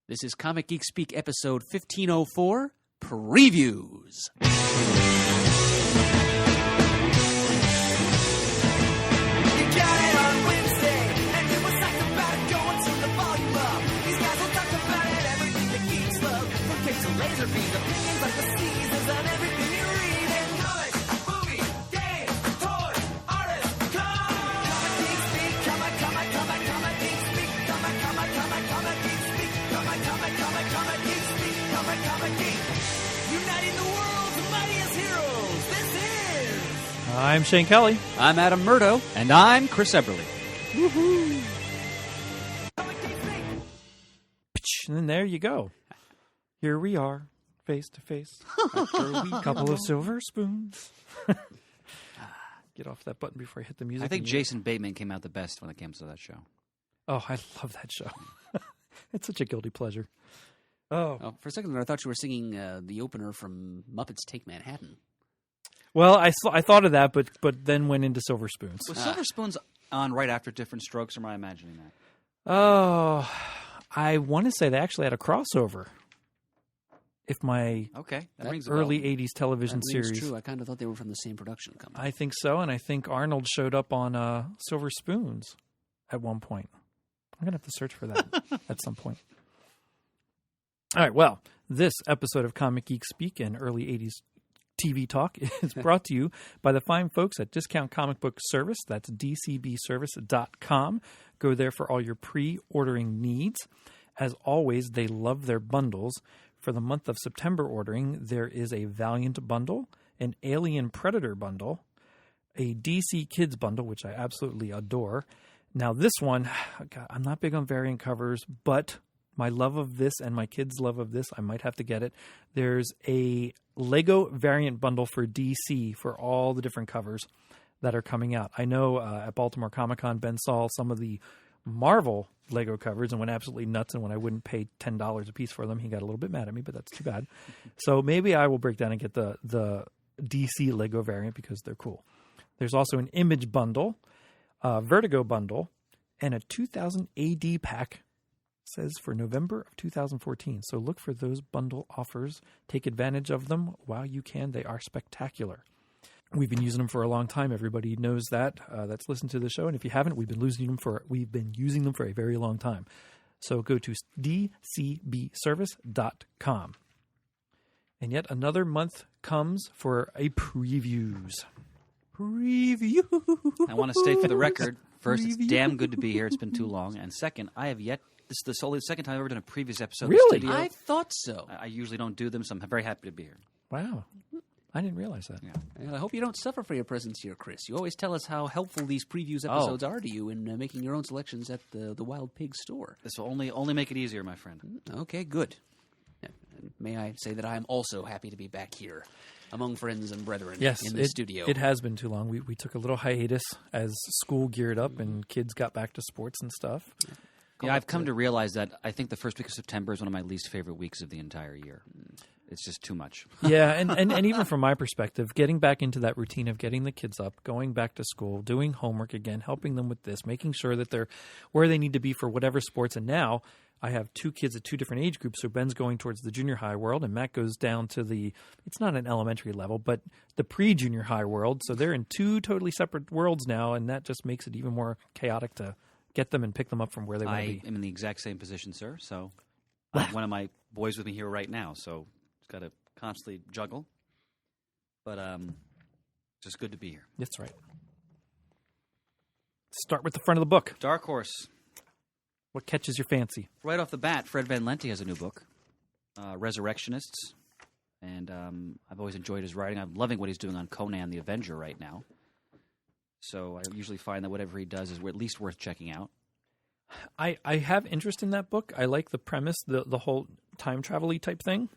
This is Comic Geek Speak episode 1504, Previews. I'm Shane Kelly. I'm Adam Murdo. And I'm Chris Eberly. Woohoo! And then there you go. Here we are, face to face. A couple of silver spoons. Get off that button before I hit the music. I think Jason Bateman came out the best when it comes to that show. Oh, I love that show. It's such a guilty pleasure. Oh, for a second there, I thought you were singing the opener from Muppets Take Manhattan. Well, I thought of that, but then went into Silver Spoons. Was Silver Spoons on right after Different Strokes, or am I imagining that? Oh, I want to say they actually had a crossover. If my that rings a early bell. 80s television That series. rings true. I kind of thought they were from the same production company. I think so, and I think Arnold showed up on Silver Spoons at one point. I'm going to have to search for that at some point. All right, well, this episode of Comic Geek Speak and early 80s TV Talk is brought to you by the fine folks at Discount Comic Book Service. That's dcbservice.com. Go there for all your pre-ordering needs. As always, they love their bundles. For the month of September ordering, there is a Valiant bundle, an Alien Predator bundle, a DC Kids bundle, which I absolutely adore. Now this one, God, I'm not big on variant covers, but my love of this and my kids' love of this, I might have to get it. There's a Lego variant bundle for DC for all the different covers that are coming out. I know at Baltimore Comic-Con, Ben saw some of the Marvel Lego covers and went absolutely nuts. And when I wouldn't pay $10 a piece for them, he got a little bit mad at me, but that's too bad. So maybe I will break down and get the DC Lego variant because they're cool. There's also an Image bundle, a Vertigo bundle, and a 2000 AD pack. Says for November of 2014. So look for those bundle offers. Take advantage of them while you can. They are spectacular. We've been using them for a long time. Everybody knows that. That's listened to the show. And if you haven't, we've been using them for a very long time. So go to dcbservice.com. And yet another month comes for a previews. Preview. I want to state for the record, first, it's damn good to be here. It's been too long. And second, this is the second time I've ever done a previous episode Really? of the studio. I thought so. I usually don't do them, so I'm very happy to be here. Wow. I didn't realize that. Yeah. And I hope you don't suffer for your presence here, Chris. You always tell us how helpful these previews episodes are to you in making your own selections at the Wild Pig store. This will only make it easier, my friend. Okay, good. And may I say that I am also happy to be back here among friends and brethren in the studio. It has been too long. We took a little hiatus as school geared up and kids got back to sports and stuff. Yeah, I've come to realize that I think the first week of September is one of my least favorite weeks of the entire year. It's just too much. Yeah, and even from my perspective, getting back into that routine of getting the kids up, going back to school, doing homework again, helping them with this, making sure that they're where they need to be for whatever sports. And now I have two kids at two different age groups. So Ben's going towards the junior high world and Matt goes down to it's not an elementary level, but the pre-junior high world. So they're in two totally separate worlds now, and that just makes it even more chaotic to get them and pick them up from where they want to be. I am in the exact same position, sir. So one of my boys with me here right now, so it's got to constantly juggle. But just good to be here. That's right. Start with the front of the book. Dark Horse. What catches your fancy? Right off the bat, Fred Van Lente has a new book, Resurrectionists. And I've always enjoyed his writing. I'm loving what he's doing on Conan the Avenger right now. So I usually find that whatever he does is at least worth checking out. I have interest in that book. I like the premise, the whole time travel-y type thing,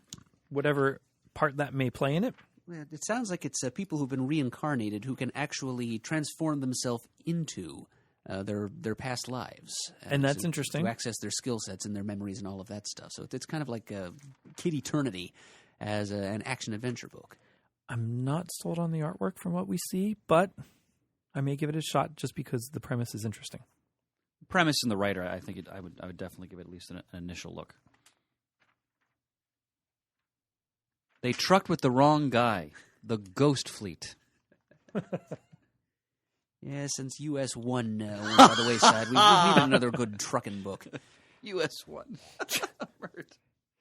whatever part that may play in it. Well, it sounds like it's people who've been reincarnated who can actually transform themselves into their past lives. And that's interesting. To access their skill sets and their memories and all of that stuff. So it's kind of like Kid Eternity as an action-adventure book. I'm not sold on the artwork from what we see, but I may give it a shot just because the premise is interesting. Premise and the writer, I think I would definitely give it at least an initial look. They trucked with the wrong guy. The Ghost Fleet. Yeah, since US 1 went by the wayside, we needed another good trucking book. US 1.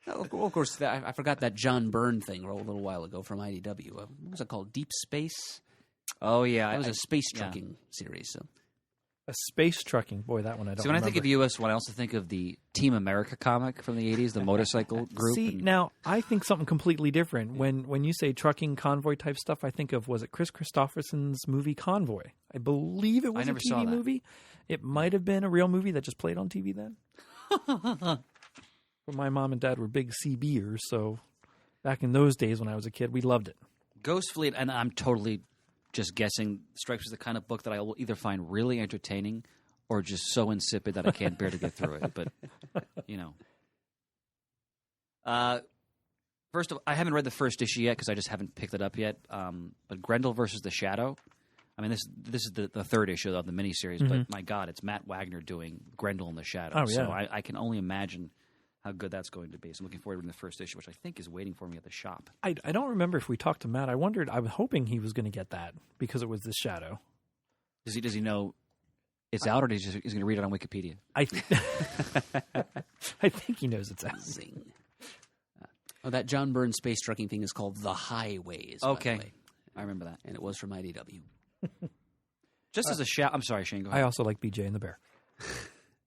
Oh, of course, I forgot that John Byrne thing a little while ago from IDW. What was it called? Deep Space? Oh, yeah. That was a space trucking series. So. A space trucking. Boy, that one I don't So when remember. I think of US 1, I also think of the Team America comic from the 80s, the motorcycle group. See, now, I think something completely different. When you say trucking convoy type stuff, I think of, was it Chris Christopherson's movie Convoy? I believe it was never a saw TV that. movie. It might have been a real movie that just played on TV then. But my mom and dad were big CBers, so back in those days when I was a kid, we loved it. Ghost Fleet, and I'm totally just guessing, strikes as the kind of book that I will either find really entertaining or just so insipid that I can't bear to get through it. But, you know. First of all, I haven't read the first issue yet because I just haven't picked it up yet. But Grendel versus the Shadow. I mean, this is the third issue of the miniseries, but my God, it's Matt Wagner doing Grendel and the Shadow. Oh, yeah. So I can only imagine how good that's going to be. So I'm looking forward to reading the first issue, which I think is waiting for me at the shop. I don't remember if we talked to Matt. I was hoping he was going to get that because it was the Shadow. Does he know it's out, or he's going to read it on Wikipedia? I think he knows it's out. Zing. Oh, that John Byrne space trucking thing is called The Highways. By Okay. the way. I remember that. And it was from IDW. Just as a shout, I'm sorry, Shane, go ahead. I also like BJ and the Bear.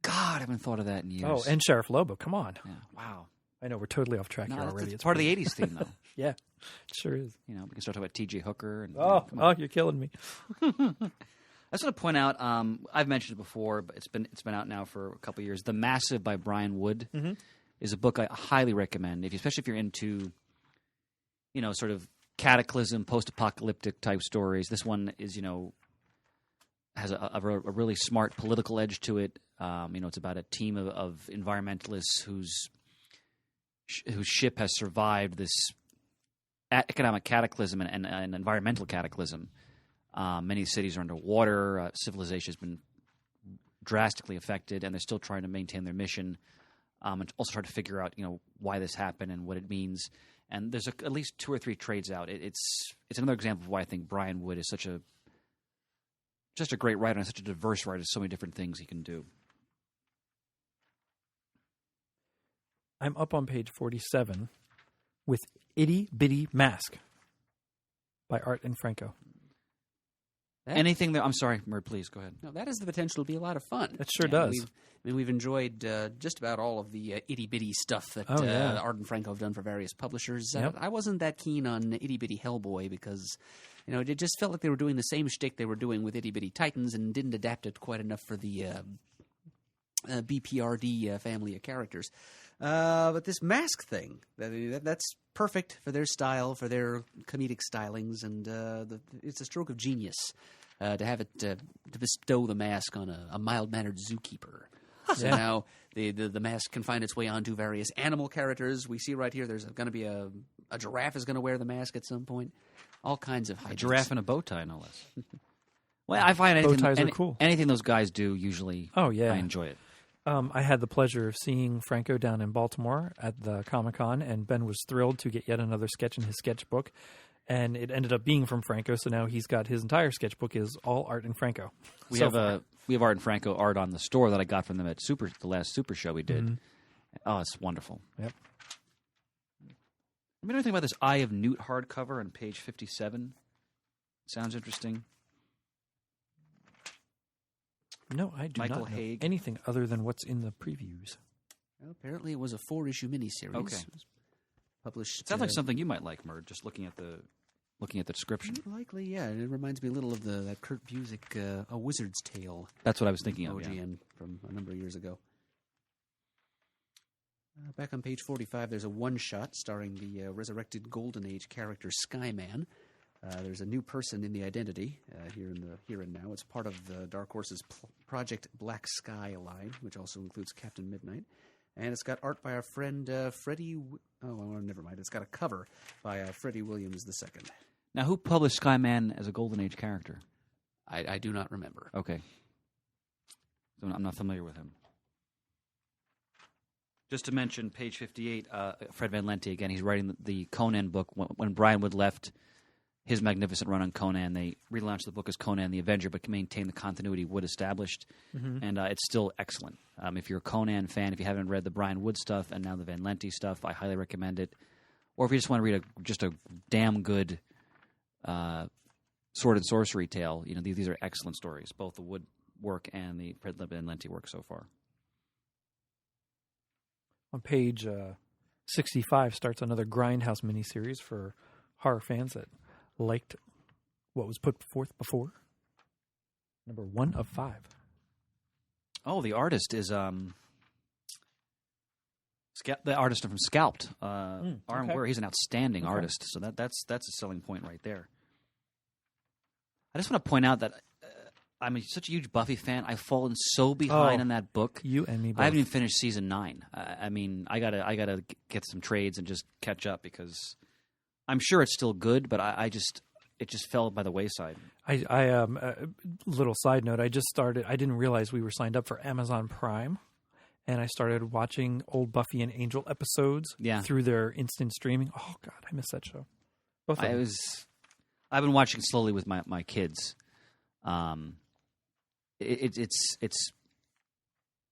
God, I haven't thought of that in years. Oh, and Sheriff Lobo. Come on. Yeah, wow. I know we're totally off track No, here that's already. part of the 80s theme, though. Yeah, it sure is. You know, we can start talking about T.J. Hooker. And, You're killing me. I just want to point out, I've mentioned it before, but it's been out now for a couple of years. The Massive by Brian Wood is a book I highly recommend, especially if you're into, you know, sort of cataclysm, post-apocalyptic type stories. This one is, you know, has a really smart political edge to it. You know, it's about a team of environmentalists whose ship has survived this economic cataclysm and environmental cataclysm. Many cities are underwater. Civilization has been drastically affected, and they're still trying to maintain their mission, and also try to figure out, you know, why this happened and what it means. And there's at least 2 or 3 trades out. It's another example of why I think Brian Wood is just a great writer and such a diverse writer. So many different things he can do. I'm up on page 47 with Itty Bitty Mask by Art and Franco. Anything that I'm sorry, Murd, please go ahead. No, that has the potential to be a lot of fun. It sure does. We've enjoyed just about all of the itty-bitty stuff that Art and Franco have done for various publishers. Yep. I wasn't that keen on itty-bitty Hellboy because, you know, it just felt like they were doing the same shtick they were doing with itty-bitty Titans and didn't adapt it quite enough for the BPRD family of characters. But this Mask thing, that's perfect for their style, for their comedic stylings, and it's a stroke of genius to have it to bestow the mask on a mild-mannered zookeeper. So now the mask can find its way onto various animal characters. We see right here there's going to be a giraffe is going to wear the mask at some point. All kinds of hijinks. A giraffe and a bow tie, no less. Well, I find Bow ties are cool. Anything those guys do, usually I enjoy it. I had the pleasure of seeing Franco down in Baltimore at the Comic-Con, and Ben was thrilled to get yet another sketch in his sketchbook. And it ended up being from Franco, so now he's got his entire sketchbook is all Art and Franco. We have Art and Franco art on the store that I got from them at the last Super Show we did. Oh, it's wonderful. Yep. I mean, anything about this Eye of Newt hardcover on page 57? Sounds interesting. No, I do Michael not know Haig. anything other than what's in the previews. Well, apparently, it was a 4-issue miniseries. Okay. It was published. It sounds like something you might like, Murd, just looking at the description. Likely, yeah. It reminds me a little of that Kurt Busiek A Wizard's Tale. That's what I was thinking of, OGN from a number of years ago. Back on page 45, there's a one-shot starring the resurrected Golden Age character Skyman. There's a new person in the identity here and now. It's part of the Dark Horse's Project Black Sky line, which also includes Captain Midnight. And it's got art by our friend Freddie... never mind. It's got a cover by Freddie Williams II. Now, who published Skyman as a Golden Age character? I do not remember. Okay. So I'm not familiar with him. Just to mention, page 58, Fred Van Lente again. He's writing the Conan book. When Brian Wood left his magnificent run on Conan, they relaunched the book as Conan the Avenger, but maintained the continuity Wood established, and it's still excellent. If you're a Conan fan, if you haven't read the Brian Wood stuff and now the Van Lente stuff, I highly recommend it. Or if you just want to read just a damn good sword and sorcery tale, these are excellent stories, both the Wood work and the Fred Van Lente work so far. On page 65 starts another Grindhouse miniseries for horror fans that liked what was put forth before. Number 1 of 5. Oh, the artist is the artist from Scalped. Aaron Ware, he's an outstanding artist, so that's a selling point right there. I just want to point out that I'm such a huge Buffy fan. I've fallen so behind in that book. You and me both. I haven't even finished season 9. I mean, I gotta get some trades and just catch up because I'm sure it's still good, but it just fell by the wayside. A little side note. I didn't realize we were signed up for Amazon Prime, and I started watching old Buffy and Angel episodes through their instant streaming. Oh God, I miss that show. Both of them. I've been watching slowly with my kids. It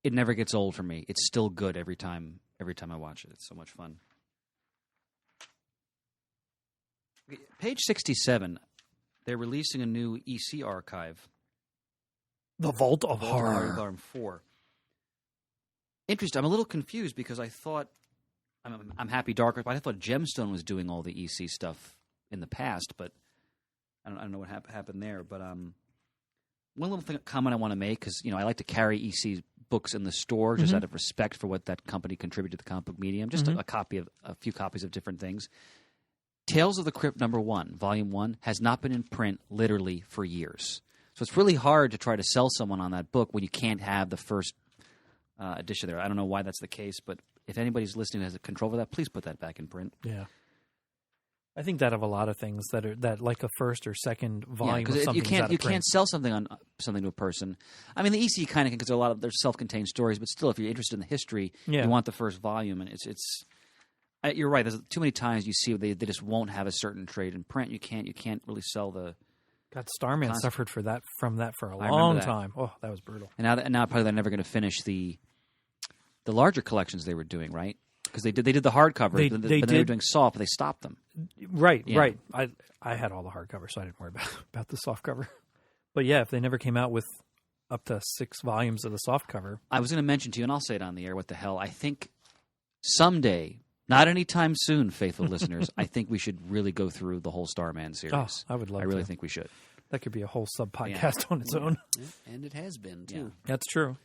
never gets old for me. It's still good every time I watch it. It's so much fun. Page 67, they're releasing a new EC archive. The Vault of Horror. Volume 4. Interesting. I'm a little confused because I thought I'm Happy Darker, but I thought Gemstone was doing all the EC stuff in the past, but I don't know what happened there. But one little comment I want to make, because I like to carry EC books in the store just out of respect for what that company contributed to the comic book medium. Just a few copies of different things. Tales of the Crypt #1, Volume 1, has not been in print literally for years. So it's really hard to try to sell someone on that book when you can't have the first edition there. I don't know why that's the case, but if anybody's listening that has control over that, please put that back in print. Yeah. I think that of a lot of things that like a first or second volume of something you can't sell something to a person. I mean, the EC kind of can, because they're self-contained stories, but still, if you're interested in the history, you want the first volume, and it's. You're right. There's too many times you see they just won't have a certain trade in print. You can't really sell the. God, Starman suffered from that for a long time. Oh, that was brutal. And now probably they're never going to finish the larger collections they were doing, right? Because they did the hardcover, but they were doing soft, but they stopped them. Right. I had all the hardcover, so I didn't worry about the soft cover. But yeah, if they never came out with up to 6 volumes of the soft cover. I was going to mention to you, and I'll say it on the air, what the hell. I think someday, not anytime soon, faithful listeners, I think we should really go through the whole Starman series. Oh, I would love to. I really think we should. That could be a whole sub-podcast on its own. Yeah, and it has been, too. Yeah. That's true.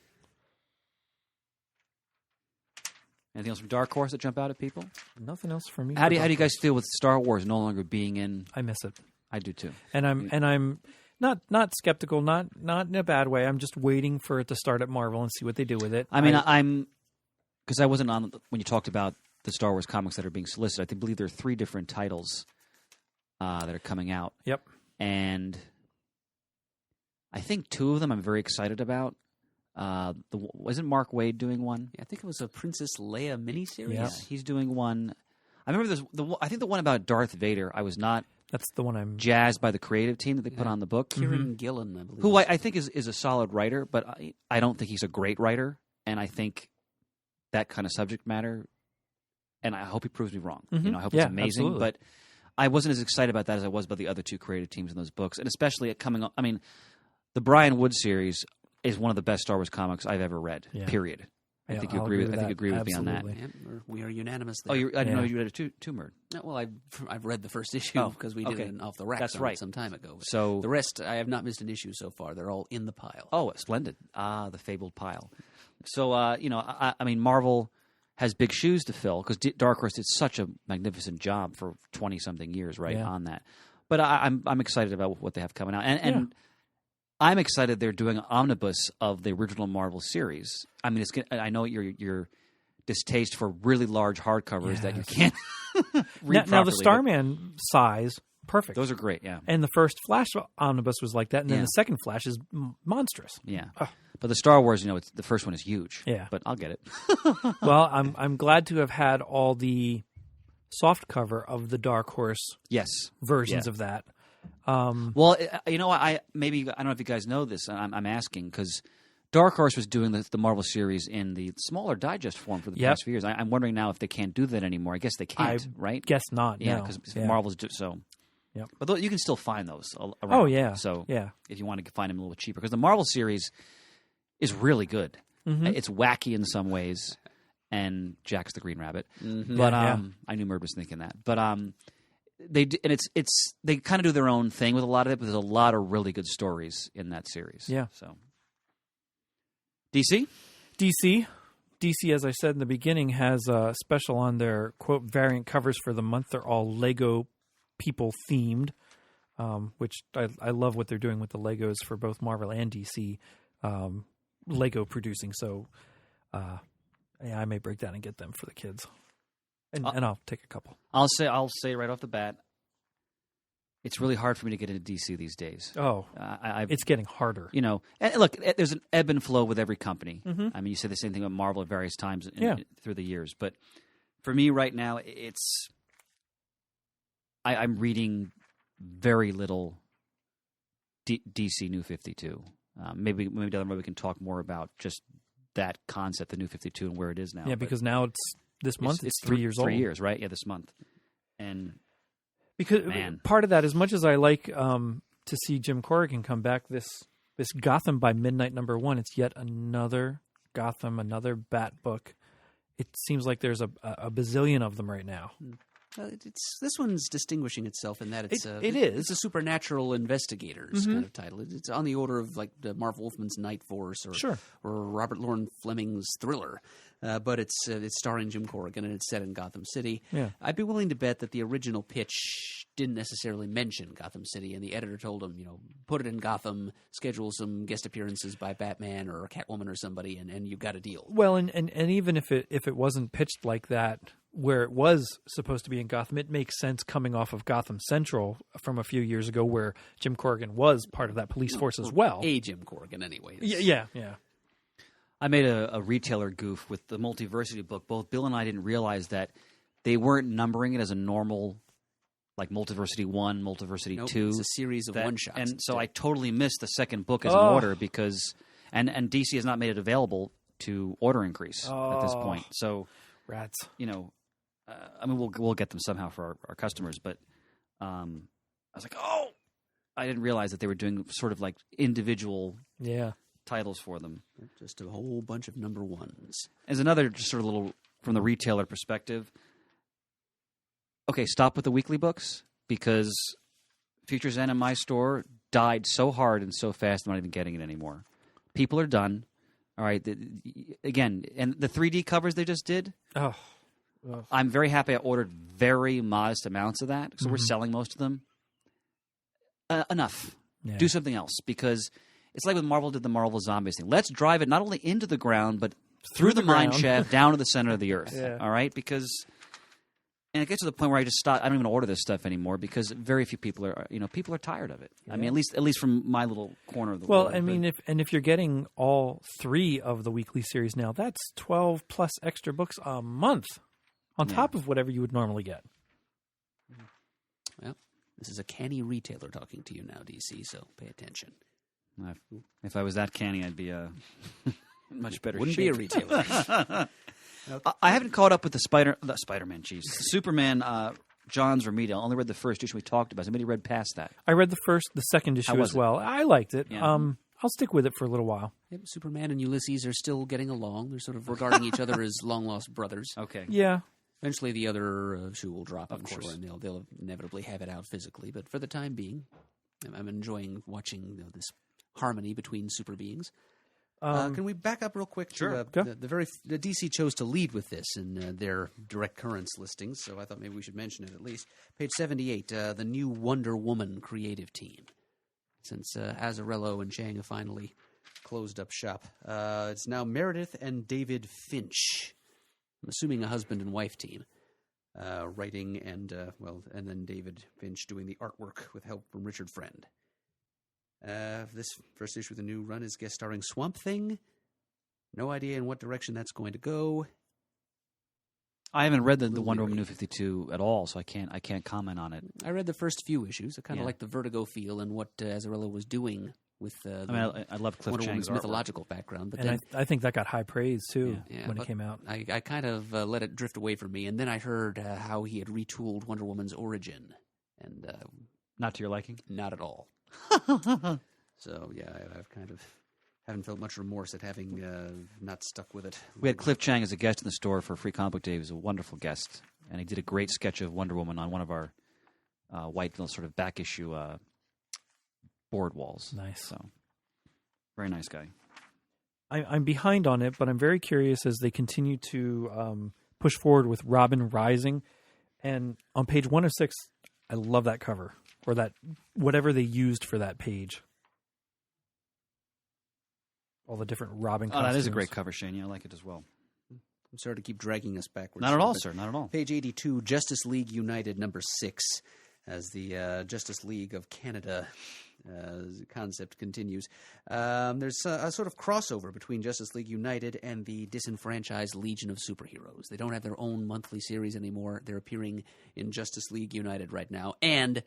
Anything else from Dark Horse that jump out at people? Nothing else for me. How do you guys feel with Star Wars no longer being in? I miss it. I do too. And I'm not skeptical, not in a bad way. I'm just waiting for it to start at Marvel and see what they do with it. I mean, I'm because I wasn't on when you talked about the Star Wars comics that are being solicited. I believe there are 3 different titles that are coming out. Yep. And I think 2 of them I'm very excited about. Wasn't Mark Waid doing one? Yeah, I think it was a Princess Leia miniseries. Yeah. He's doing one. I remember I think the one about Darth Vader. I was not. That's the one I'm jazzed by the creative team that they put on the book. Kieran Gillen, I believe. Who I think is a solid writer, but I don't think he's a great writer. And I think that kind of subject matter, and I hope he proves me wrong. I hope it's amazing. Absolutely. But I wasn't as excited about that as I was about the other 2 creative teams in those books. And especially coming up, I mean, the Brian Wood series is one of the best Star Wars comics I've ever read, period. I think you agree with me on that. Yeah, we are unanimous there. Oh, I didn't know you read it too, Murd. No, well, I've read the first issue because we did it off the rack some time ago. So the rest, I have not missed an issue so far. They're all in the pile. Oh, splendid. The fabled pile. So, I mean, Marvel has big shoes to fill because Dark Horse did such a magnificent job for 20-something years, right, on that. But I'm excited about what they have coming out. And I'm excited they're doing an omnibus of the original Marvel series. I mean, I know your distaste for really large hardcovers that you can't read now the Starman size perfect. Those are great, yeah. And the first Flash omnibus was like that, and then Yeah. the second Flash is monstrous. Yeah. Ugh. But the Star Wars, the first one is huge. Yeah. But I'll get it. Well, I'm glad to have had all the soft cover of the Dark Horse Yes. versions Yeah. of that. Well, I don't know if you guys know this. I'm asking because Dark Horse was doing the Marvel series in the smaller digest form for the Yep. past few years. I'm wondering now if they can't do that anymore. I guess they can't, right? Guess not. Yeah, no. because Yeah. Marvel's so. Yep. But you can still find those around. Oh, yeah. So Yeah. if you want to find them a little cheaper, because the Marvel series is really good. Mhm. It's wacky in some ways, and Jack's the Green Rabbit. Mm-hmm. But Yeah. I knew Murd was thinking that. But they they kind of do their own thing with a lot of it. But there's a lot of really good stories in that series. Yeah. So DC. DC, as I said in the beginning, has a special on their quote variant covers for the month. They're all Lego people themed, which I love what they're doing with the Legos for both Marvel and DC. Lego producing, so yeah, I may break down and get them for the kids, and I'll take a couple. I'll say right off the bat, it's really hard for me to get into DC these days. Oh, it's getting harder. And look, there's an ebb and flow with every company. Mhm. I mean, you say the same thing about Marvel at various times Yeah. through the years. But for me right now, I'm reading very little DC New 52. Maybe down the road we can talk more about just that concept, the New 52, and where it is now. Yeah, But because now this month it's 3 years old. 3 years, right? Yeah, this month. And Because Man. part of that, as much as I like to see Jim Corrigan come back, this Gotham by Midnight #1, it's yet another Gotham, another Bat book. It seems like there's a bazillion of them right now. This one's distinguishing itself in that it's It is. It's a supernatural investigators Mhm. kind of title. It's on the order of like the Marv Wolfman's Night Force or Sure. Robert Lauren Fleming's Thriller, but it's starring Jim Corrigan and it's set in Gotham City. Yeah. I'd be willing to bet that the original pitch didn't necessarily mention Gotham City, and the editor told him, put it in Gotham, schedule some guest appearances by Batman or Catwoman or somebody, and you've got a deal. Well, and even if it wasn't pitched like that, where it was supposed to be in Gotham, it makes sense coming off of Gotham Central from a few years ago, where Jim Corrigan was part of that police force as well. A Jim Corrigan, anyway. Yeah. I made a retailer goof with the Multiversity book. Both Bill and I didn't realize that they weren't numbering it as a normal, like Multiversity 1, Multiversity Nope, 2. it's a series of one-shots. And so I totally missed the second book as an Oh. order because and DC has not made it available to order increase at this Oh. point. So, Rats. I mean, we'll get them somehow for our customers, but I was like, oh, I didn't realize that they were doing sort of like individual Yeah. titles for them. Just a whole bunch of number ones. As another just sort of little from the retailer perspective, okay, stop with the weekly books because Futures End in my store died so hard and so fast I'm not even getting it anymore. People are done. All right, again, and the 3D covers they just did, Oh. I'm very happy I ordered very modest amounts of that, so we're selling most of them. Enough. Yeah. Do something else because it's like when Marvel did the Marvel Zombies thing. Let's drive it not only into the ground, but through the mine ground. shaft down to the center of the earth. Yeah. All right? Because, and it gets to the point where I just stop. I don't even order this stuff anymore because very few people are, people are tired of it. I mean, at least from my little corner of the Well, world. I mean, if you're getting all 3 of the weekly series now, that's 12 plus extra books a month on top of whatever you would normally get. Well, this is a canny retailer talking to you now, DC, so pay attention. If I was that canny, I'd be in much better Wouldn't shape. be a retailer. I haven't caught up with the Spider-Man, jeez. Superman, John's Romita. I only read the first issue we talked about. Somebody read past that. I read the second issue was as well. I liked it. Yeah. I'll stick with it for a little while. Yep, Superman and Ulysses are still getting along. They're sort of regarding each other as long-lost brothers. Okay. Yeah. Eventually the other shoe will drop, I'm course. sure, and they'll inevitably have it out physically. But for the time being, I'm enjoying watching this harmony between super beings. Can we back up real quick? Sure. To, the DC chose to lead with this in their direct currents listings, so I thought maybe we should mention it at least. Page 78, the new Wonder Woman creative team. Since Azzarello and Chang have finally closed up shop. It's now Meredith and David Finch. I'm assuming a husband and wife team. writing, and and then David Finch doing the artwork with help from Richard Friend. This first issue of the new run is guest starring Swamp Thing. No idea in what direction that's going to go. I haven't read the Wonder Woman New 52 at all, so I can't comment on it. I read the first few issues. I kind of like the Vertigo feel and what Azzarello was doing with I love Cliff Wonder Woman's Chang's mythological background. But And then, I think that got high praise, too, Yeah, when it but came out. I kind of let it drift away from me, and then I heard how he had retooled Wonder Woman's origin, and Not to your liking? not at all. So, yeah, I've kind of haven't felt much remorse at having not stuck with it. We had Cliff Chang as a guest in the store for Free Comic Book Day. He was a wonderful guest, and he did a great sketch of Wonder Woman on one of our white sort of back issue board walls. Nice. So, very nice guy. I'm behind on it, but I'm very curious as they continue to push forward with Robin Rising. And on page 106, I love that cover, or that whatever they used for that page. All the different Robin costumes. Oh, that is a great cover, Shane. Yeah, I like it as well. I'm sorry to keep dragging us backwards. Not at all, but sir. Not at all. Page 82, Justice League United number 6, as the Justice League of Canada concept continues. There's a sort of crossover between Justice League United and the disenfranchised Legion of Superheroes. They don't have their own monthly series anymore. They're appearing in Justice League United right now. And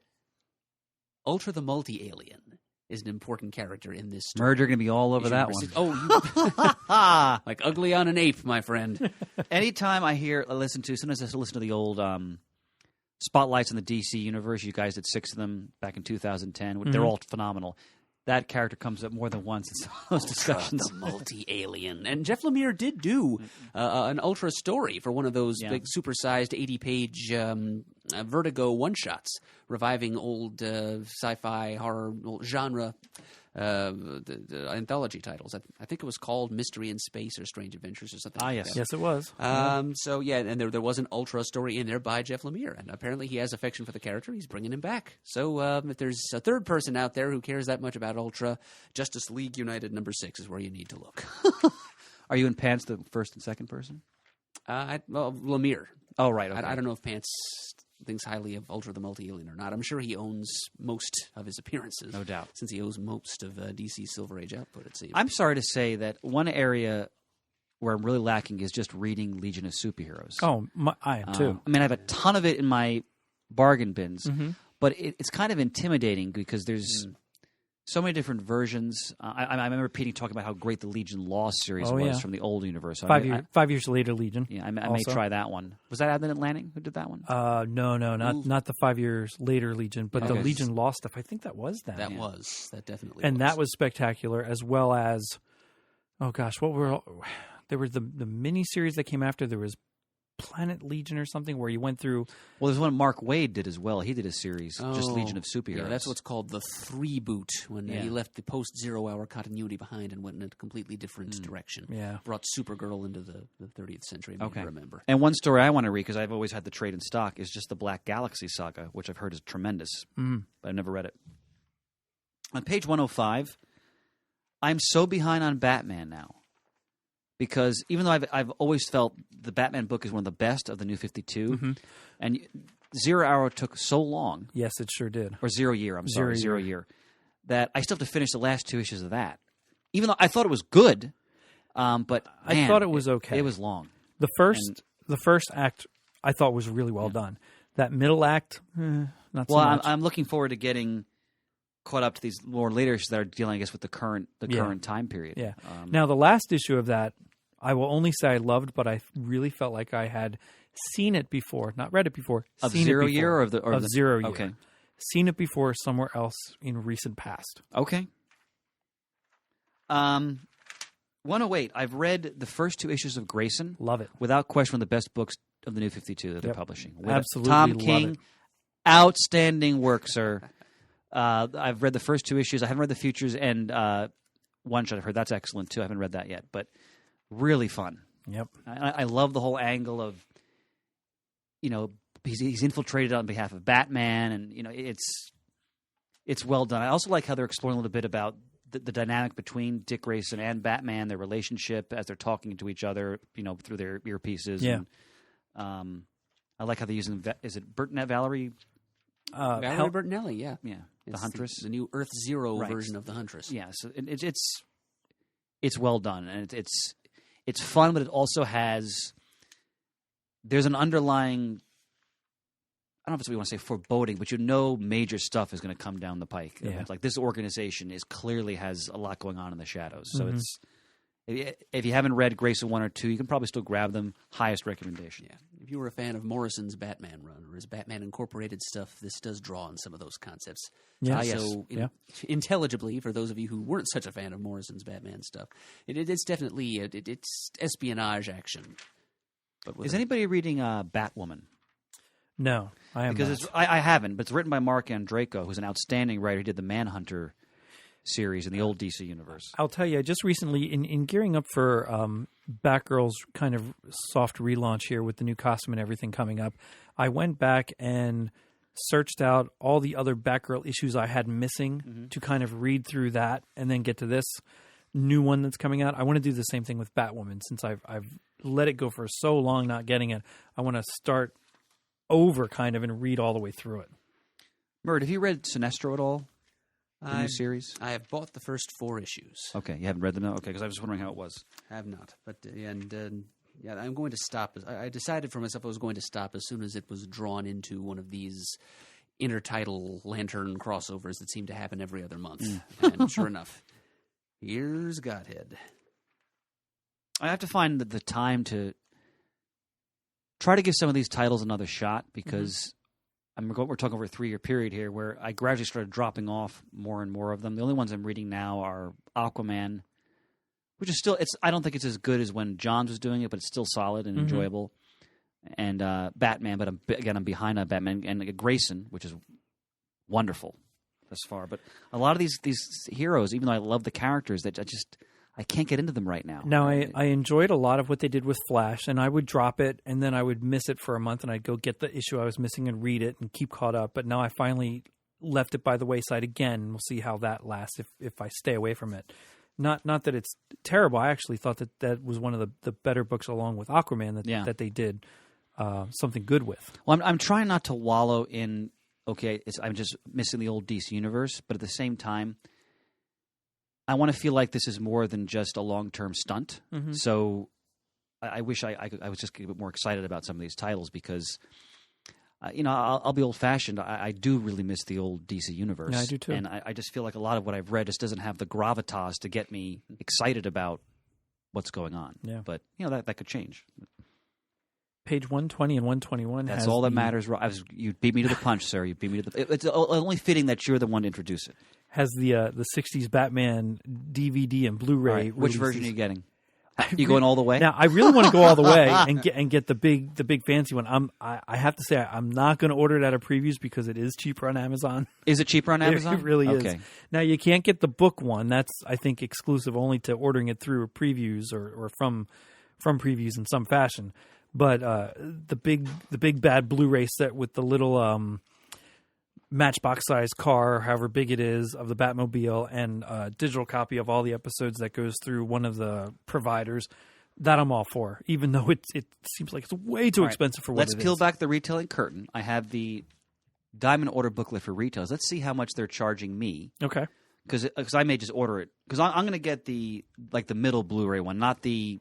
Ultra the Multi-Alien is an important character in this story. Murder going to be all over that one. Oh, like ugly on an ape, my friend. Anytime I listen to the old spotlights in the DC universe. You guys did 6 of them back in 2010. They're all phenomenal. That character comes up more than once in those discussions. The multi-alien. And Jeff Lemire did do an Ultra story for one of those big supersized 80-page Vertigo one-shots, reviving old sci-fi horror genre the anthology titles. I think it was called Mystery in Space or Strange Adventures or something like yes. that. Yes, it was. So, yeah, and there was an Ultra story in there by Jeff Lemire, and apparently he has affection for the character. He's bringing him back. So if there's a third person out there who cares that much about Ultra, Justice League United number 6 is where you need to look. Are you in Pants the first and second person? Lemire. Oh, right. Okay. I don't know if Pants thinks highly of Ultra the Multi-Alien or not. I'm sure he owns most of his appearances. No doubt. Since he owns most of DC's Silver Age output, it seems. I'm sorry to say that one area where I'm really lacking is just reading Legion of Superheroes. Oh, I am too. I mean, I have a ton of it in my bargain bins, but it's kind of intimidating because there's so many different versions. I remember Petey talking about how great the Legion Lost series was from the old universe. So 5 years later, Legion. Yeah, I may try that one. Was that Advent Lanning who did that one? No, not the 5 years later Legion, but the Legion Lost stuff. I think that was that. That definitely and was. that was spectacular, as well as, oh gosh, there was the mini series that came after. There was Planet Legion or something where you went through. Well, there's one Mark Waid did as well. He did a series, just Legion of Superheroes. Yeah, that's what's called the 3-boot, when he left the post-Zero Hour continuity behind and went in a completely different direction. Yeah. Brought Supergirl into the 30th century, I remember. And one story I want to read, because I've always had the trade in stock, is just the Black Galaxy saga, which I've heard is tremendous, but I've never read it. On page 105, I'm so behind on Batman now. Because even though I've always felt the Batman book is one of the best of the New 52, and Zero Hour took so long. Yes, it sure did. Or Zero Year, Zero Year. That I still have to finish the last 2 issues of that. Even though I thought it was good, but I thought it was okay. It was long. The first act I thought was really well done. That middle act, not so much. I'm looking forward to getting caught up to these more later issues that are dealing, I guess, with the current time period. Yeah. Now, the last issue of that, I will only say I loved, but I really felt like I had seen it before, not read it before. Of seen Zero it before, Year or of Zero Year. Okay. Seen it before somewhere else in recent past. Okay. 108. I've read the first 2 issues of Grayson. Love it. Without question, one of the best books of the New 52 that they're publishing. Absolutely Tom love King, it. outstanding work, sir. I've read the first 2 issues. I haven't read the futures, and One Shot I've heard. That's excellent, too. I haven't read that yet, but really fun. Yep. I love the whole angle of, he's infiltrated on behalf of Batman, and, it's well done. I also like how they're exploring a little bit about the dynamic between Dick Grayson and Batman, their relationship as they're talking to each other, through their earpieces. Yeah. And, I like how they're using. Is it Valerie? Valerie Bertinelli, yeah. Yeah, the It's Huntress. The new Earth Zero Right. version of the Huntress. Yeah, so it's well done, and it's fun, but it also has. There's an underlying. I don't know if it's what you want to say foreboding, but major stuff is going to come down the pike. Yeah. It's like this organization clearly has a lot going on in the shadows. So Mhm. if you haven't read Grayson 1 or 2, you can probably still grab them. Highest recommendation. Yeah. If you were a fan of Morrison's Batman run or his Batman Incorporated stuff, this does draw on some of those concepts. Yeah. yes. So Yeah. intelligibly, for those of you who weren't such a fan of Morrison's Batman stuff, it's definitely it's espionage action. But with Is anybody reading Batwoman? No, I am Because not. I haven't, but it's written by Mark Andreyko, who's an outstanding writer. He did the Manhunter series in the old DC universe. I'll tell you, just recently, in gearing up for Batgirl's kind of soft relaunch here with the new costume and everything coming up, I went back and searched out all the other Batgirl issues I had missing to kind of read through that and then get to this new one that's coming out. I want to do the same thing with Batwoman since I've let it go for so long not getting it. I want to start over kind of and read all the way through it. Murd, have you read Sinestro at all? The new I series? I have bought the first 4 issues. Okay, you haven't read them now? Okay, because I was just wondering how it was. I have not, but yeah, I'm going to stop. I decided for myself I was going to stop as soon as it was drawn into one of these intertitle lantern crossovers that seem to happen every other month. And sure enough, here's Godhead. I have to find the time to try to give some of these titles another shot because we're talking over a 3-year period here where I gradually started dropping off more and more of them. The only ones I'm reading now are Aquaman, which is still I don't think it's as good as when Johns was doing it, but it's still solid and enjoyable. And Batman, but I'm behind on Batman and Grayson, which is wonderful thus far. But a lot of these heroes, even though I love the characters, that I can't get into them right now. Now, I enjoyed a lot of what they did with Flash, and I would drop it, and then I would miss it for a month, and I'd go get the issue I was missing and read it and keep caught up. But now I finally left it by the wayside again, and we'll see how that lasts if I stay away from it. Not that it's terrible. I actually thought that was one of the better books along with Aquaman that they did something good with. Well, I'm trying not to wallow in, I'm just missing the old DC universe, but at the same time, I want to feel like this is more than just a long-term stunt. So I wish I was just a bit more excited about some of these titles because, I'll be old-fashioned. I do really miss the old DC universe. Yeah, I do too. And I just feel like a lot of what I've read just doesn't have the gravitas to get me excited about what's going on. Yeah. But, that could change. Page 120 and 121 That's has all that the- matters. You beat me to the punch, sir. You beat me to the. It's only fitting that you're the one to introduce it. has the 60s Batman DVD and Blu-ray. All right, which version are you releases. getting? You going all the way? Now I really want to go all the way and get the big fancy one. I have to say I'm not going to order it out of previews because it is cheaper on Amazon. Is it cheaper on Amazon? It really Okay. is. Now you can't get the book one. That's I think exclusive only to ordering it through previews or from previews in some fashion. But the big bad Blu-ray set with the little matchbox size car, however big it is, of the Batmobile, and a digital copy of all the episodes that goes through one of the providers, that I'm all for. Even though it seems like it's way too All right, expensive for what Let's it peel is. back the retailing curtain. I have the Diamond Order booklet for retails. Let's see how much they're charging me. Okay. Because I may just order it. Because I'm going to get the middle Blu-ray one, not the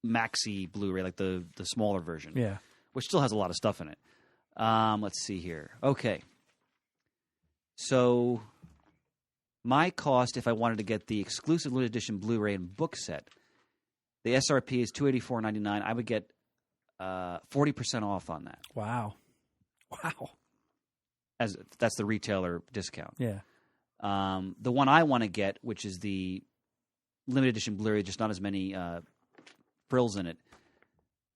maxi Blu-ray, like the smaller version. Yeah. Which still has a lot of stuff in it. Let's see here. Okay. So my cost, if I wanted to get the exclusive limited edition Blu-ray and book set, the SRP is $284.99. I would get 40% off on that. Wow. As that's the retailer discount. Yeah. The one I want to get, which is the limited edition Blu-ray, just not as many frills in it.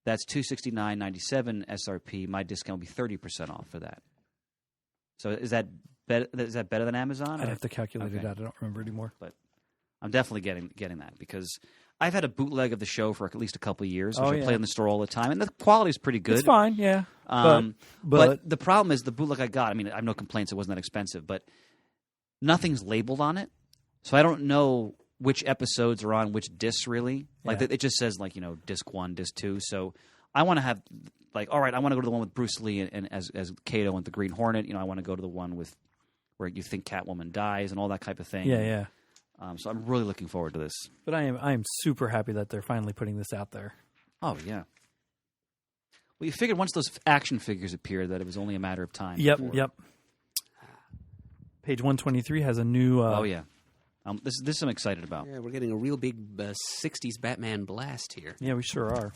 That's $269.97 SRP. My discount will be 30% off for that. So is that better than Amazon? I'd have to calculate it Okay. out. I don't remember anymore. But I'm definitely getting that because I've had a bootleg of the show for at least a couple of years, which Oh, I yeah. play in the store all the time, and the quality is pretty good. It's fine, yeah. But but the problem is the bootleg I got. I mean, I have no complaints; it wasn't that expensive, but nothing's labeled on it, so I don't know which episodes are on which discs. Really, like Yeah. it just says disc 1, disc 2. So I want to have like, all right, I want to go to the one with Bruce Lee and as Kato and the Green Hornet. You know, I want to go to the one with where you think Catwoman dies and all that type of thing. Yeah. So I'm really looking forward to this. But I am super happy that they're finally putting this out there. Oh yeah. Well, you figured once those action figures appeared that it was only a matter of time. Yep. Page 123 has a new. Oh yeah. This I'm excited about. Yeah, we're getting a real big 60s Batman blast here. Yeah, we sure are.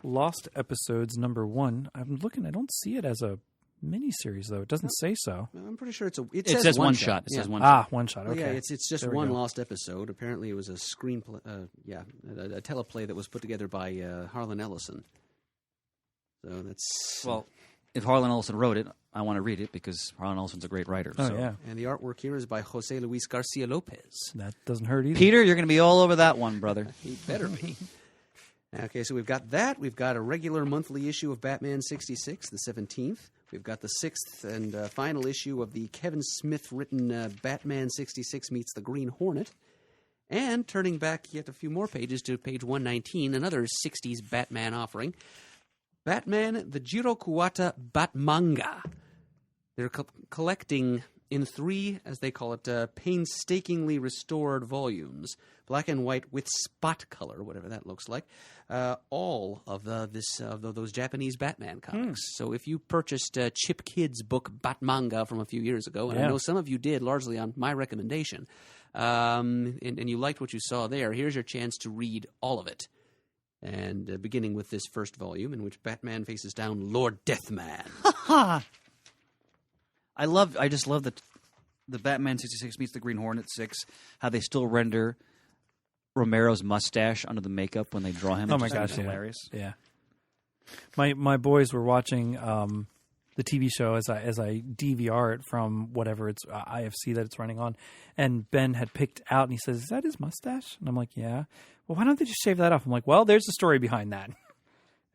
Lost Episodes #1. I'm looking. I don't see it as a miniseries though. It doesn't say so. I'm pretty sure it's a. It It says one shot. It Yeah. says one shot. One shot. Okay. Yeah, it's just There we one go. lost episode. Apparently, it was a screenplay. A teleplay that was put together by Harlan Ellison. So that's Well, if Harlan Ellison wrote it, I want to read it because Harlan Ellison's a great writer. Oh so. yeah, and the artwork here is by Jose Luis Garcia Lopez. that doesn't hurt either. Peter, you're going to be all over that one, brother. He better be. Okay, so we've got that. We've got a regular monthly issue of Batman 66, the 17th. We've got the 6th and final issue of the Kevin Smith written Batman 66 meets the Green Hornet. And turning back yet a few more pages to page 119, another 60s Batman offering. Batman, the Jiro Kuwata Batmanga. They're collecting in 3, as they call it, painstakingly restored volumes, black and white with spot color, whatever that looks like, all of those Japanese Batman comics. So if you purchased Chip Kidd's book Batmanga from a few years ago, and I Yeah. know some of you did largely on my recommendation, and you liked what you saw there, here's your chance to read all of it. And beginning with this first volume, in which Batman faces down Lord Deathman. I just love the Batman 66 meets the Green Hornet 6, how they still render Romero's mustache under the makeup when they draw him. Oh It my just gosh, is yeah. hilarious. Yeah. My boys were watching the TV show as I DVR it from whatever it's IFC that it's running on, and Ben had picked out and he says, "Is that his mustache?" And I'm like, "Yeah." Well, why don't they just shave that off? I'm like, "Well, there's the story behind that,"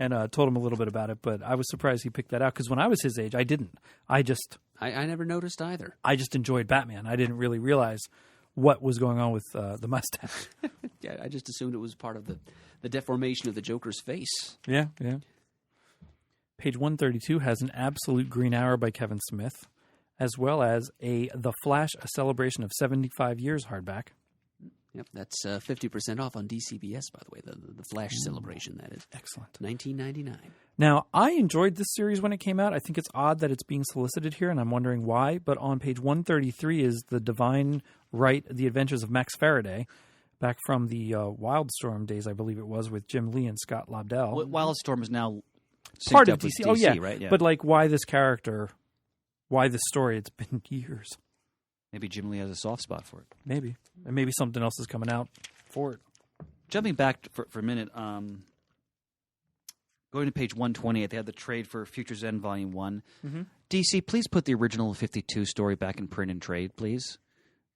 and told him a little bit about it. But I was surprised he picked that out because when I was his age, I didn't. I never noticed either. I just enjoyed Batman. I didn't really realize what was going on with the mustache. Yeah, I just assumed it was part of the deformation of the Joker's face. Yeah. Page 132 has an Absolute Green Arrow by Kevin Smith, as well as The Flash, a celebration of 75 years hardback. Yep, that's 50% off on DCBS, by the way, the Flash celebration, that is. Excellent. $19.99. Now, I enjoyed this series when it came out. I think it's odd that it's being solicited here, and I'm wondering why. But on page 133 is The Divine Right, The Adventures of Max Faraday, back from the Wildstorm days, I believe it was, with Jim Lee and Scott Lobdell. Wildstorm is now Part synced of up with DC. Oh, yeah. right? Yeah. But, like, why this character? Why this story? It's been years. Maybe Jim Lee has a soft spot for it. Maybe. And maybe something else is coming out for it. Jumping back for a minute, going to page 128, they had the trade for Future's End Volume 1. Mm-hmm. DC, please put the original 52 story back in print and trade, please.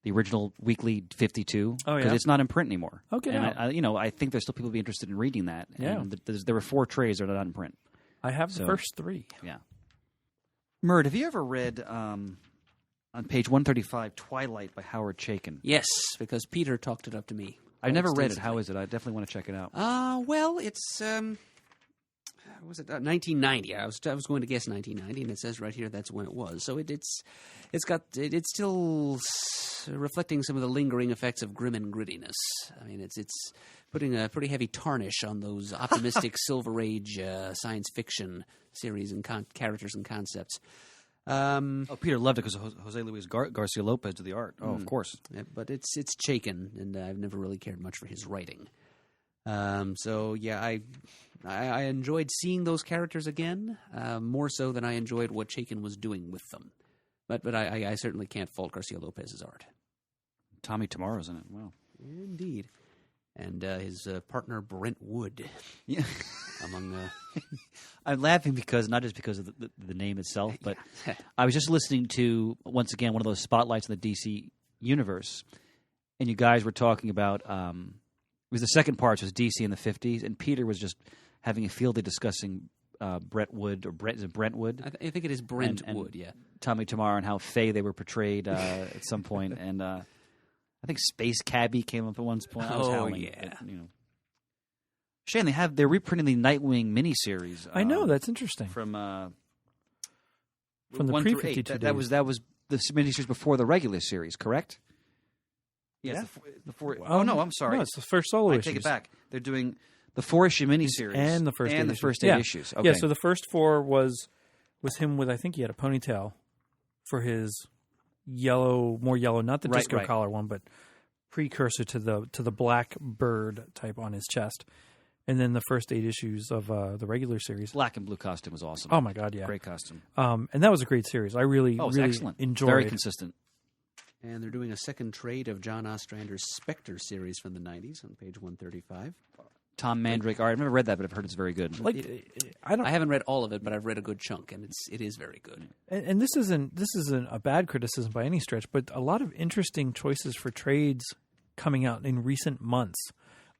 The original weekly 52. Oh, yeah? Because it's not in print anymore. Okay. And I think there's still people be interested in reading that. Yeah. And there were 4 trades that are not in print. I have the So- first 3. Yeah. Murd, have you ever read on page 135 Twilight by Howard Chaykin? Yes, because Peter talked it up to me. I've never read it. extensively. How is it? I definitely want to check it out. Well, it's was it 1990? I was going to guess 1990, and it says right here that's when it was. So it's still reflecting some of the lingering effects of grim and grittiness. I mean, it's putting a pretty heavy tarnish on those optimistic Silver Age science fiction series and characters and concepts. Peter loved it because Jose Luis Garcia Lopez did the art. Oh, of course. Yeah, but it's Chaykin, and I've never really cared much for his writing. So yeah, I enjoyed seeing those characters again, more so than I enjoyed what Chaykin was doing with them. But I certainly can't fault Garcia Lopez's art. Tommy Tomorrow's in it. Wow. Indeed. And his partner Brent Wood. Yeah. Among I'm laughing because not just because of the name itself, but I was just listening to, once again, one of those spotlights in the DC universe, and you guys were talking about, it was the second part, was DC in the 50s, and Peter was just having a field day discussing Brentwood, or is it Brentwood? I think it is Brent And Wood, yeah. Tommy Tomorrow and how Faye they were portrayed at some point, and I think Space Cabbie came up at one point. I was Oh, howling, yeah. but, Shane, they're reprinting the Nightwing miniseries. I know, that's interesting. From the 1 through pre-52 8. days. That was the miniseries before the regular series, correct? Yes. Yeah. The four. Oh no, I'm sorry. No, it's the first solo I issues. take it back. They're doing the 4-issue miniseries And the first 8 issues. first 8 Yeah. issues. Okay. Yeah, so the first 4 was him with, I think he had a ponytail for his more yellow, not the disco right. collar one, but precursor to the black bird type on his chest. And then the first 8 issues of the regular series. black and blue costume was awesome. Oh my God, yeah. Great costume. And that was a great series. I really, Oh, it was really excellent. enjoyed Very it. consistent. And they're doing a second trade of John Ostrander's Spectre series from the 90s on page 135. Tom Mandrake art. I've never read that, but I've heard it's very good. I haven't read all of it, but I've read a good chunk, and it is very good. And this isn't a bad criticism by any stretch, but a lot of interesting choices for trades coming out in recent months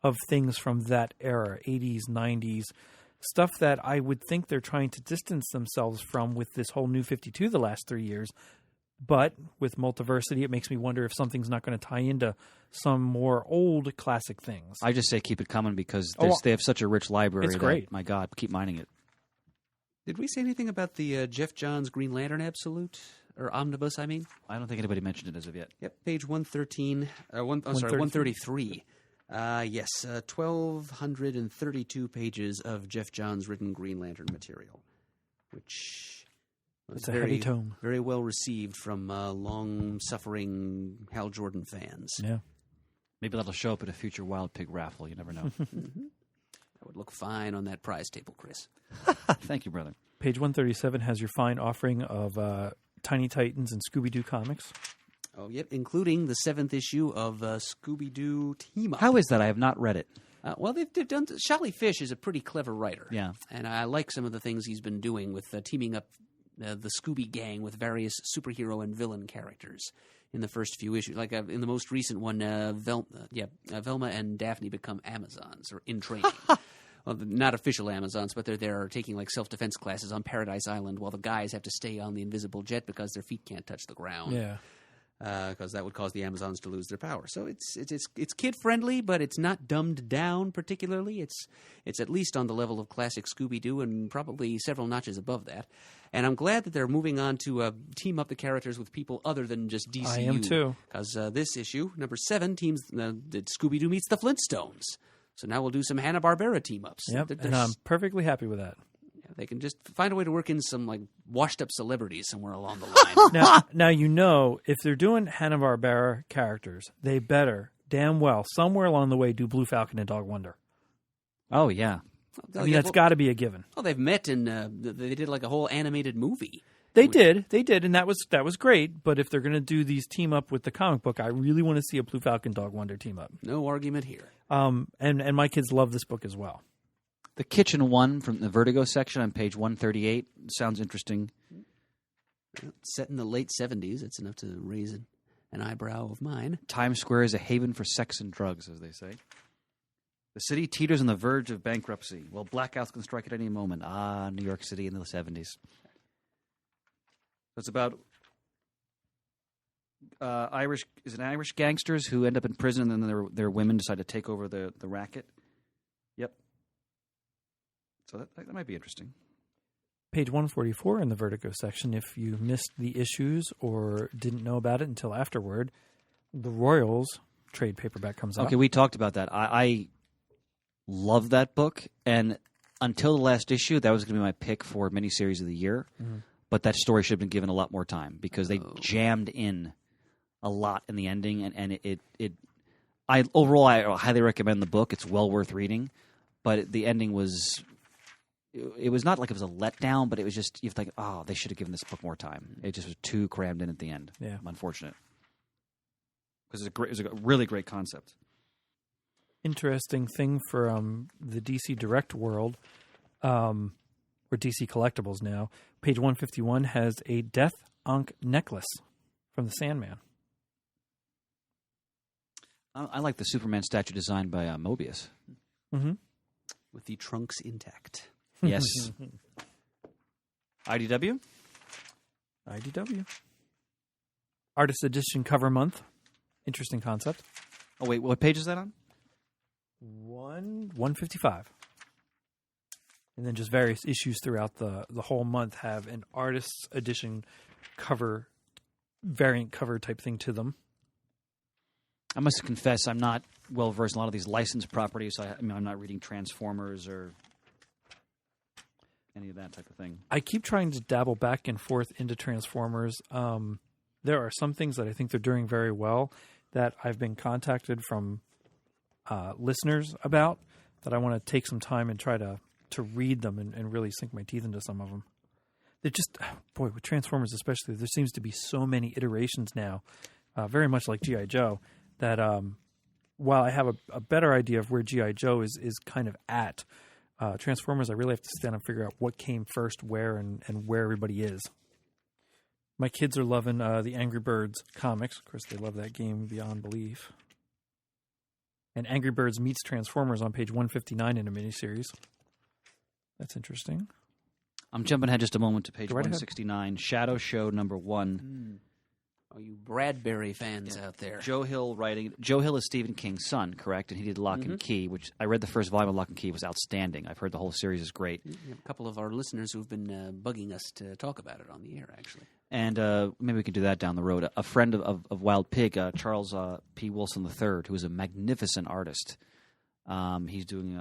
of things from that era, 80s, 90s, stuff that I would think they're trying to distance themselves from with this whole New 52 the last 3 years. But with Multiversity, it makes me wonder if something's not going to tie into some more old classic things. I just say keep it coming because they have such a rich library. It's great. My God, keep mining it. Did we say anything about the Jeff Johns Green Lantern Absolute? Or Omnibus, I mean? I don't think anybody mentioned it as of yet. Yep, page 113. 133. Yes, 1,232 pages of Jeff Johns written Green Lantern material, which was It's a heavy tome. very well received from long-suffering Hal Jordan fans. Yeah. Maybe that'll show up at a future Wild Pig raffle. You never know. That would look fine on that prize table, Chris. Thank you, brother. Page 137 has your fine offering of Tiny Titans and Scooby-Doo comics. Oh, yep, including the 7th issue of Scooby-Doo Team Up. How is that? I have not read it. Well, they've done. Charlie Fish is a pretty clever writer. Yeah. And I like some of the things he's been doing with teaming up the Scooby Gang with various superhero and villain characters in the first few issues. Like in the most recent one, Velma and Daphne become Amazons or in training. Well, not official Amazons, but they're there taking like self-defense classes on Paradise Island while the guys have to stay on the invisible jet because their feet can't touch the ground. Yeah. Because that would cause the Amazons to lose their power. So it's kid friendly, but it's not dumbed down particularly. It's at least on the level of classic Scooby-Doo and probably several notches above that. And I'm glad that they're moving on to team up the characters with people other than just DCU. I am too. Because this issue, number 7, teams Scooby-Doo meets the Flintstones. So now we'll do some Hanna-Barbera team ups. Yep, and I'm perfectly happy with that. They can just find a way to work in some like washed up celebrities somewhere along the line. Now, if they're doing Hanna-Barbera characters, they better damn well somewhere along the way do Blue Falcon and Dog Wonder. Oh, yeah. I mean, that's got to be a given. Well, they've met and they did like a whole animated movie. They did, and that was great. But if they're going to do these team up with the comic book, I really want to see a Blue Falcon Dog Wonder team up. No argument here. And my kids love this book as well. The Kitchen One from the Vertigo section on page 138 sounds interesting. Set in the late 70s, it's enough to raise an eyebrow of mine. Times Square is a haven for sex and drugs, as they say. The city teeters on the verge of bankruptcy. Well, blackouts can strike at any moment. New York City in the 70s. It's about Irish gangsters who end up in prison, and then their women decide to take over the racket. Yep. So that might be interesting. Page 144 in the Vertigo section, if you missed the issues or didn't know about it until afterward, the Royals trade paperback comes out. Okay, we talked about that. I love that book, and until the last issue, that was going to be my pick for miniseries of the year. Mm-hmm. But that story should have been given a lot more time because they jammed in a lot in the ending, and overall I highly recommend the book. It's well worth reading, but the ending was. It was not like it was a letdown, but it was just you think, they should have given this book more time. It just was too crammed in at the end. Yeah, unfortunate. Because it was a really great concept. Interesting thing for the DC Direct world, or DC Collectibles now. Page 151 has a Death Ankh necklace from the Sandman. I like the Superman statue designed by Mobius. Mm-hmm. With the trunks intact. Yes. IDW? IDW. Artist Edition cover month. Interesting concept. Oh, wait, what page is that on? 155. And then just various issues throughout the whole month have an artist's edition cover, variant cover type thing to them. I must confess, I'm not well versed in a lot of these licensed properties. So I'm not reading Transformers or any of that type of thing. I keep trying to dabble back and forth into Transformers. There are some things that I think they're doing very well that I've been contacted from listeners about that I want to take some time and try to read them and really sink my teeth into some of them. They're just, boy, with Transformers especially, there seems to be so many iterations now, very much like G.I. Joe, that while I have a better idea of where G.I. Joe is kind of at, Transformers, I really have to sit down and figure out what came first, where, and where everybody is. My kids are loving the Angry Birds comics. Of course, they love that game beyond belief. And Angry Birds meets Transformers on page 159 in a miniseries. That's interesting. I'm jumping ahead just a moment to page Go right ahead. 169, Shadow Show #1. Oh, you Bradbury fans out there. Joe Hill writing. Joe Hill is Stephen King's son, correct? And he did Lock and Key, which I read the first volume of Lock and Key. It was outstanding. I've heard the whole series is great. We have a couple of our listeners who've been bugging us to talk about it on the air, actually. And maybe we can do that down the road. A friend of Wild Pig, Charles P. Wilson III, who is a magnificent artist. He's doing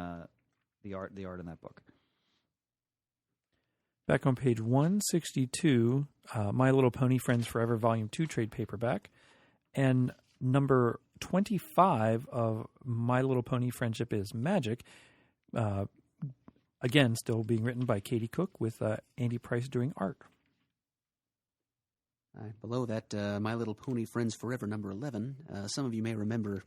the art in that book. Back on page 162, My Little Pony Friends Forever Volume 2 trade paperback. And number 25 of My Little Pony Friendship is Magic. Again, still being written by Katie Cook with Andy Price doing art. Below that, My Little Pony Friends Forever, number 11. Some of you may remember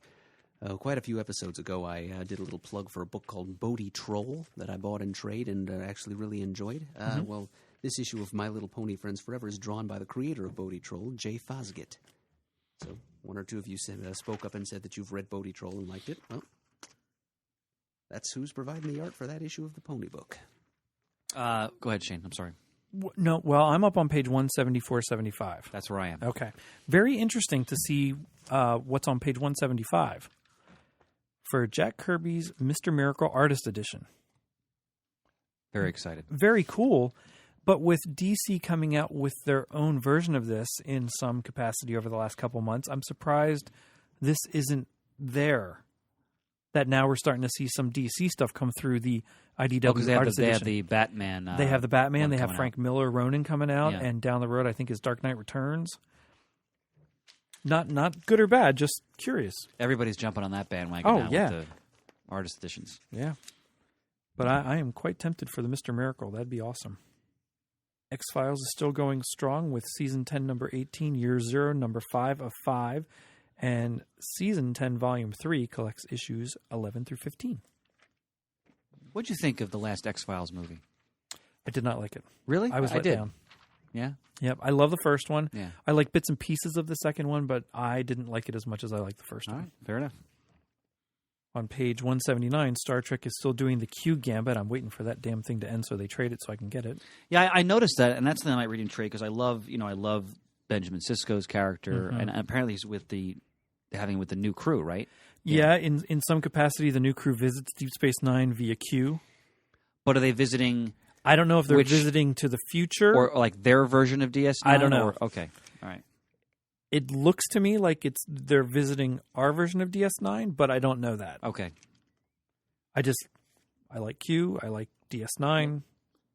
quite a few episodes ago, I did a little plug for a book called Bodie Troll that I bought in trade and actually really enjoyed. Well, this issue of My Little Pony Friends Forever is drawn by the creator of Bodie Troll, Jay Fosgitt. So one or two of you spoke up and said that you've read Bodie Troll and liked it. Well, that's who's providing the art for that issue of the Pony book. Go ahead, Shane. I'm sorry. No, well, I'm up on page 174-75. That's where I am. Okay. Very interesting to see what's on page 175 for Jack Kirby's Mr. Miracle Artist Edition. Very excited. Very cool. But with DC coming out with their own version of this in some capacity over the last couple months, I'm surprised this isn't there. That now we're starting to see some DC stuff come through the IDW because Artist they Edition. have the Batman. They have the Batman. one They have coming Frank Miller, Ronin coming out, Yeah. and down the road, I think is Dark Knight Returns. Not good or bad, just curious. Everybody's jumping on that bandwagon Oh, now yeah. with the artist editions. Yeah, but I am quite tempted for the Mr. Miracle. That'd be awesome. X-Files is still going strong with season 10, number 18, year 0, number 5 of 5, and season 10, volume 3 collects issues 11 through 15. What'd you think of the last X-Files movie? I did not like it. Really? I was let did. down. Yeah? Yep, I love the first one. Yeah. I like bits and pieces of the second one, but I didn't like it as much as I liked the first All one. right. Fair enough. On page 179, Star Trek is still doing the Q Gambit. I'm waiting for that damn thing to end so they trade it so I can get it. Yeah, I noticed that, and that's the thing I might read in trade because I love Benjamin Sisko's character, and apparently he's with the new crew, right? Yeah, in some capacity, the new crew visits Deep Space Nine via Q. But are they visiting I don't know if they're visiting to the future. or like their version of DS9? I don't know. Okay, all right. It looks to me like they're visiting our version of DS9, but I don't know that. Okay. I like Q. I like DS9.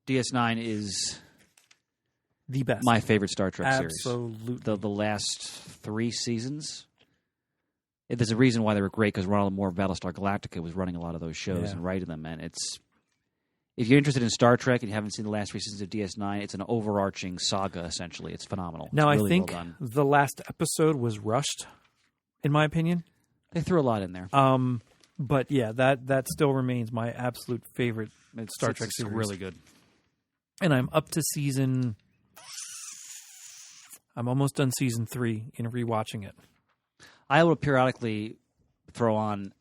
DS9 is The best. my favorite Star Trek series. Absolutely. The last 3 seasons. There's a reason why they were great because Ronald Moore of Battlestar Galactica was running a lot of those shows and writing them. And if you're interested in Star Trek and you haven't seen the last 3 seasons of DS9, it's an overarching saga, essentially. It's phenomenal. Now, it's really I think well done. the last episode was rushed, in my opinion. They threw a lot in there. But yeah, that still remains my absolute favorite Star Trek It's series. really good. And I'm up to I'm almost done season 3 in rewatching it. I will periodically throw on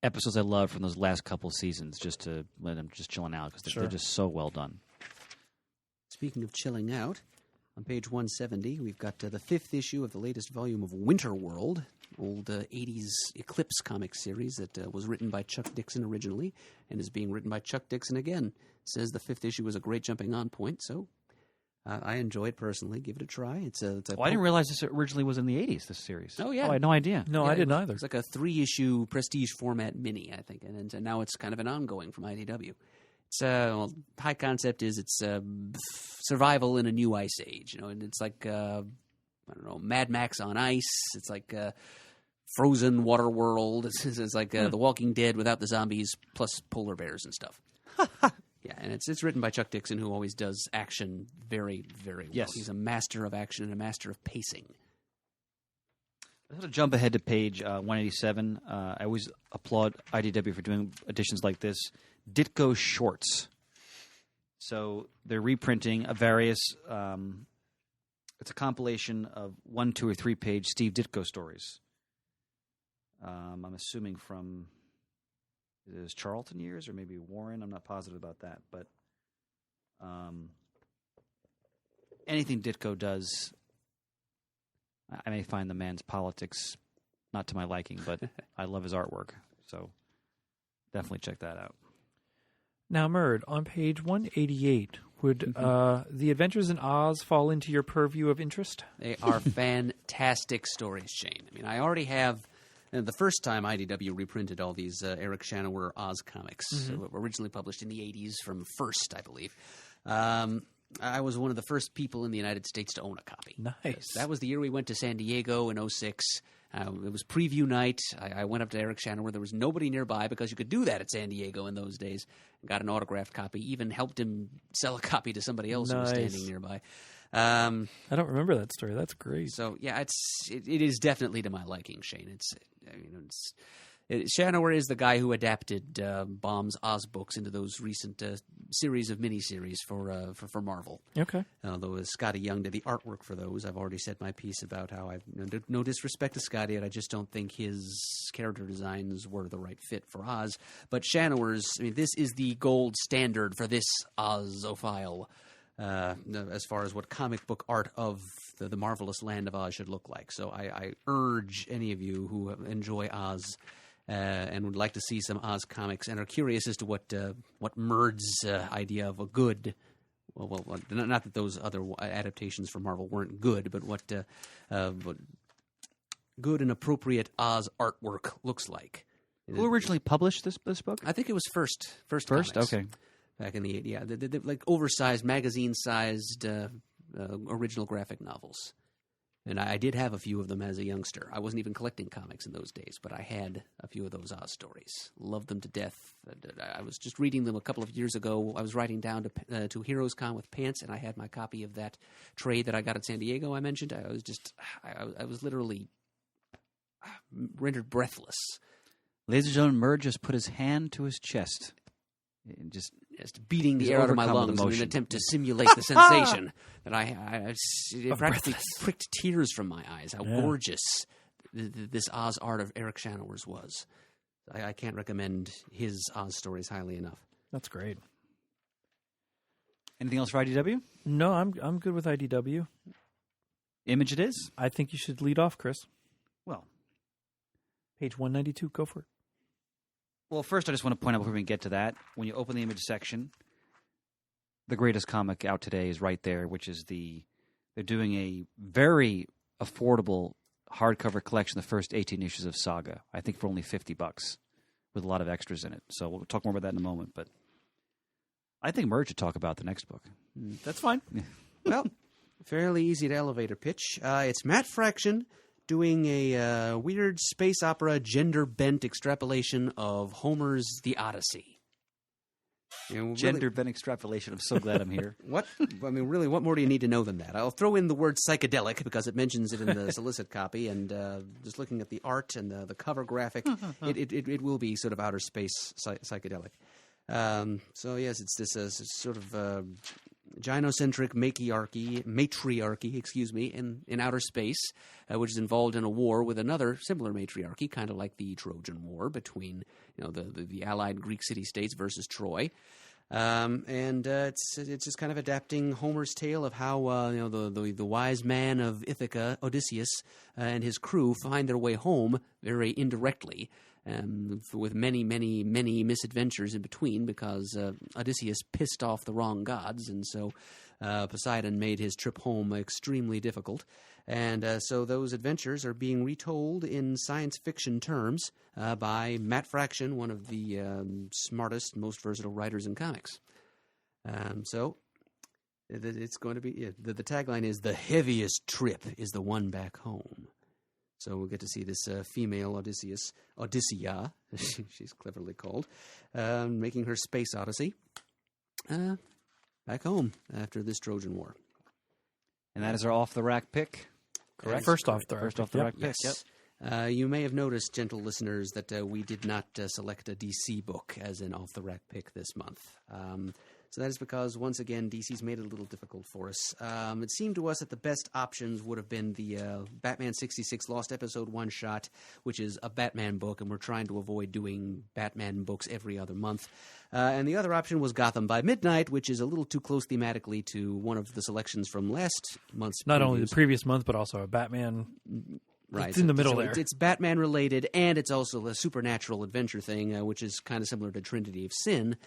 episodes I love from those last couple seasons just to let them just chilling out because they're just so well done. Speaking of chilling out, On page 170, we've got the 5th issue of the latest volume of Winter World, old 80s Eclipse comic series that was written by Chuck Dixon originally and is being written by Chuck Dixon again. It says the 5th issue was a great jumping-on point, so I enjoy it personally. Give it a try. It's a Well, I didn't realize this originally was in the 80s, this series. Oh, yeah. I had no idea. No, Yeah, I didn't either. It's like a 3-issue prestige format mini, I think, and now it's kind of an ongoing from IDW. It's high concept is it's survival in a new ice age, and it's like I don't know, Mad Max on ice. It's like frozen water world. It's like The Walking Dead without the zombies plus polar bears and stuff. Yeah, and it's written by Chuck Dixon, who always does action very, very well. Yes. He's a master of action and a master of pacing. Let's jump ahead to page 187. I always applaud IDW for doing editions like this. Ditko Shorts. So they're reprinting a various. It's a compilation of 1, 2, or 3 page Steve Ditko stories. I'm assuming from his Charlton years or maybe Warren. I'm not positive about that, but anything Ditko does, I may find the man's politics not to my liking, but I love his artwork. So definitely check that out. Now, Murd, on page 188, would The Adventures in Oz fall into your purview of interest? They are fantastic stories, Shane. I mean, I already have. The first time IDW reprinted all these Eric Shanower Oz comics, originally published in the 80s from First, I believe. I was one of the first people in the United States to own a copy. Nice. That was the year we went to San Diego in 2006. It was preview night. I went up to Eric Shanower. There was nobody nearby because you could do that at San Diego in those days. Got an autographed copy. Even helped him sell a copy to somebody else who was standing nearby. I don't remember that story. That's great. So yeah, it is definitely to my liking, Shane. Shanower is the guy who adapted Baum's Oz books into those recent series of miniseries for Marvel. Okay. Although Scotty Young did the artwork for those, I've already said my piece about how I've no disrespect to Scotty, and I just don't think his character designs were the right fit for Oz. But Shanower's, this is the gold standard for this Ozophile. As far as what comic book art of the marvelous land of Oz should look like. So I urge any of you who enjoy Oz and would like to see some Oz comics and are curious as to what Murd's idea of a good, well, not that those other adaptations from Marvel weren't good, but what good and appropriate Oz artwork looks like. Who originally published this book? I think it was First. First, Comics. okay. Back in the 80s, yeah, the like oversized, magazine-sized original graphic novels, and I did have a few of them as a youngster. I wasn't even collecting comics in those days, but I had a few of those Oz stories. Loved them to death. I was just reading them a couple of years ago. I was riding down to Heroes Con with Pants, and I had my copy of that trade that I got at San Diego. I mentioned. I was literally rendered breathless. Ladies and gentlemen, Murd just put his hand to his chest. And just beating the air out of my overcome with lungs in an emotion. attempt to simulate the sensation that it practically pricked tears from my eyes. How gorgeous this Oz art of Eric Shanower's was. I can't recommend his Oz stories highly enough. That's great. Anything else for IDW? No, I'm good with IDW. Image it is? I think you should lead off, Chris. Well, page 192. Go for it. Well, first I just want to point out before we get to that, when you open the image section, the greatest comic out today is right there, which is they're doing a very affordable hardcover collection, the first 18 issues of Saga, I think for only $50, with a lot of extras in it. So we'll talk more about that in a moment, but I think Murd should talk about the next book. That's fine. Well, fairly easy to elevator pitch. It's Matt Fraction doing a weird space opera gender-bent extrapolation of Homer's The Odyssey. Gender-bent extrapolation. I'm so glad I'm here. What more do you need to know than that? I'll throw in the word psychedelic because it mentions it in the solicit copy, and just looking at the art and the cover graphic, it will be sort of outer space psychedelic. So yes, it's this sort of gynocentric matriarchy, in outer space, which is involved in a war with another similar matriarchy, kind of like the Trojan War between the allied Greek city-states versus Troy. It's just kind of adapting Homer's tale of how the wise man of Ithaca, Odysseus, and his crew find their way home very indirectly, with many, many, many misadventures in between because Odysseus pissed off the wrong gods, and so Poseidon made his trip home extremely difficult. And so those adventures are being retold in science fiction terms by Matt Fraction, one of the smartest, most versatile writers in comics. So it's going to be the tagline is "The heaviest trip is the one back home." So we'll get to see this female Odyssea, she's cleverly called, making her space odyssey back home after this Trojan War. And that is our off-the-rack pick. Correct. First off the rack pick. Yes. Yep. You may have noticed, gentle listeners, that we did not select a DC book as an off-the-rack pick this month. So that is because, once again, DC's made it a little difficult for us. It seemed to us that the best options would have been the Batman 66 Lost Episode one-shot, which is a Batman book, and we're trying to avoid doing Batman books every other month. And the other option was Gotham by Midnight, which is a little too close thematically to one of the selections from last month's Not only previews. the previous month, but also a Batman. Right. It's in the middle there. It's Batman related, and it's also a supernatural adventure thing, which is kind of similar to Trinity of Sin,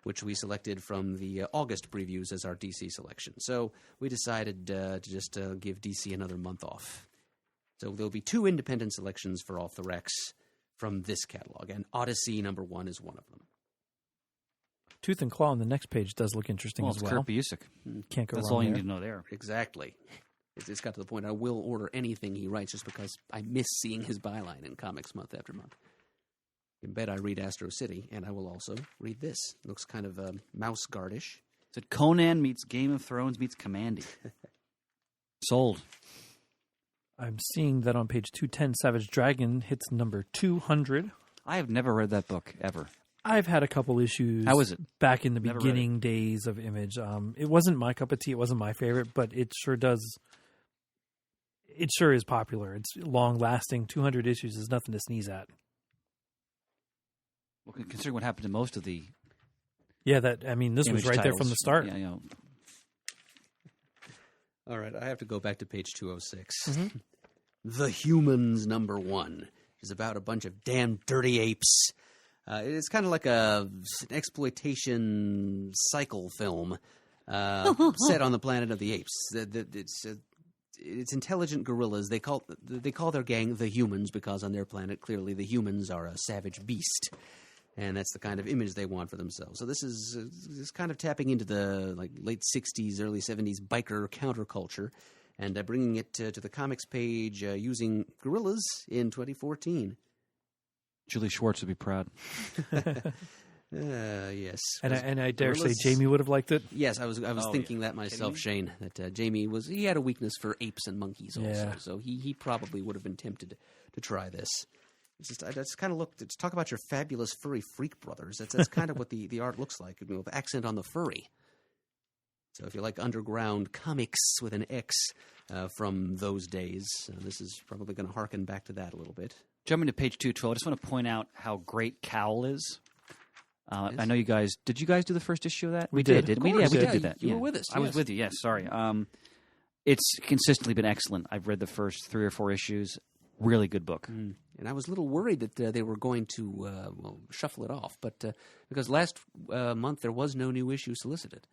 which we selected from the August previews as our DC selection. So we decided to just give DC another month off. So there'll be 2 independent selections for Off the Rex from this catalog, and Odyssey #1 is one of them. Tooth and Claw on the next page does look interesting Well, as it's well. Kurt Busiek. Can't go That's wrong all you there. need to know there. Exactly. It's got to the point I will order anything he writes just because I miss seeing his byline in comics month after month. You can bet I read Astro City, and I will also read this. It looks kind of mouse guardish. Is it Conan meets Game of Thrones meets Commandy? Sold. I'm seeing that on page 210, Savage Dragon hits number 200. I have never read that book, ever. I've had a couple issues. How is it? Back in the Never read beginning days of Image. It wasn't my cup of tea. It wasn't my favorite, but it sure does. It sure is popular. It's long lasting. 200 issues is nothing to sneeze at. Well, considering what happened to most of the Yeah, this was Image right there titles. from the start. Yeah, All right, I have to go back to page 206. Mm-hmm. The Humans #1 is about a bunch of damn dirty apes. It's kind of like an exploitation cycle film set on the planet of the apes. It's intelligent gorillas. They call their gang the Humans because on their planet, clearly the humans are a savage beast. And that's the kind of image they want for themselves. So this is kind of tapping into the late 60s, early 70s biker counterculture and bringing it to the comics page using gorillas in 2014. Julie Schwartz would be proud. Yes. And I dare say gorillas- Jamie would have liked it. Yes, I was thinking that Kidding myself, me? Shane. That Jamie he had a weakness for apes and monkeys also, Yeah. so he probably would have been tempted to try this. It's just I just kind of looked. Talk about your fabulous furry freak brothers. That's kind of what the art looks like. The accent on the furry. So if you like underground comics with an X from those days, this is probably going to harken back to that a little bit. Jumping to page 212, I just want to point out how great Cowl is. I know you guys. Did you guys do the first issue of that? We did. Didn't we? Of Yeah, course, we did yeah, do that. you yeah. were with us, I was yes. with you. Yes, sorry. It's consistently been excellent. I've read the first 3 or 4 issues. Really good book. And I was a little worried that they were going to shuffle it off, but because last month there was no new issue solicited.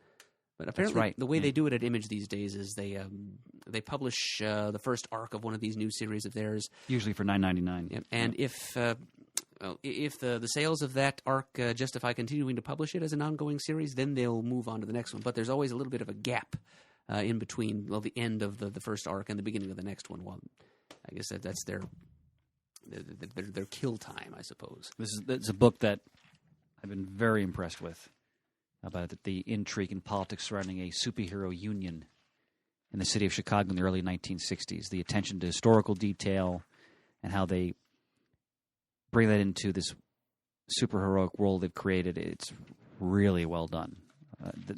But apparently, right. the way Yeah. they do it at Image these days is they publish the first arc of one of these new series of theirs, Usually for $9.99. and if the sales of that arc justify continuing to publish it as an ongoing series, then they'll move on to the next one. But there's always a little bit of a gap in between the end of the first arc and the beginning of the next one. Well, I guess that's their kill time, I suppose. It's a book that I've been very impressed with about the intrigue and politics surrounding a superhero union in the city of Chicago in the early 1960s. The attention to historical detail and how they bring that into this superheroic world they've created. It's really well done.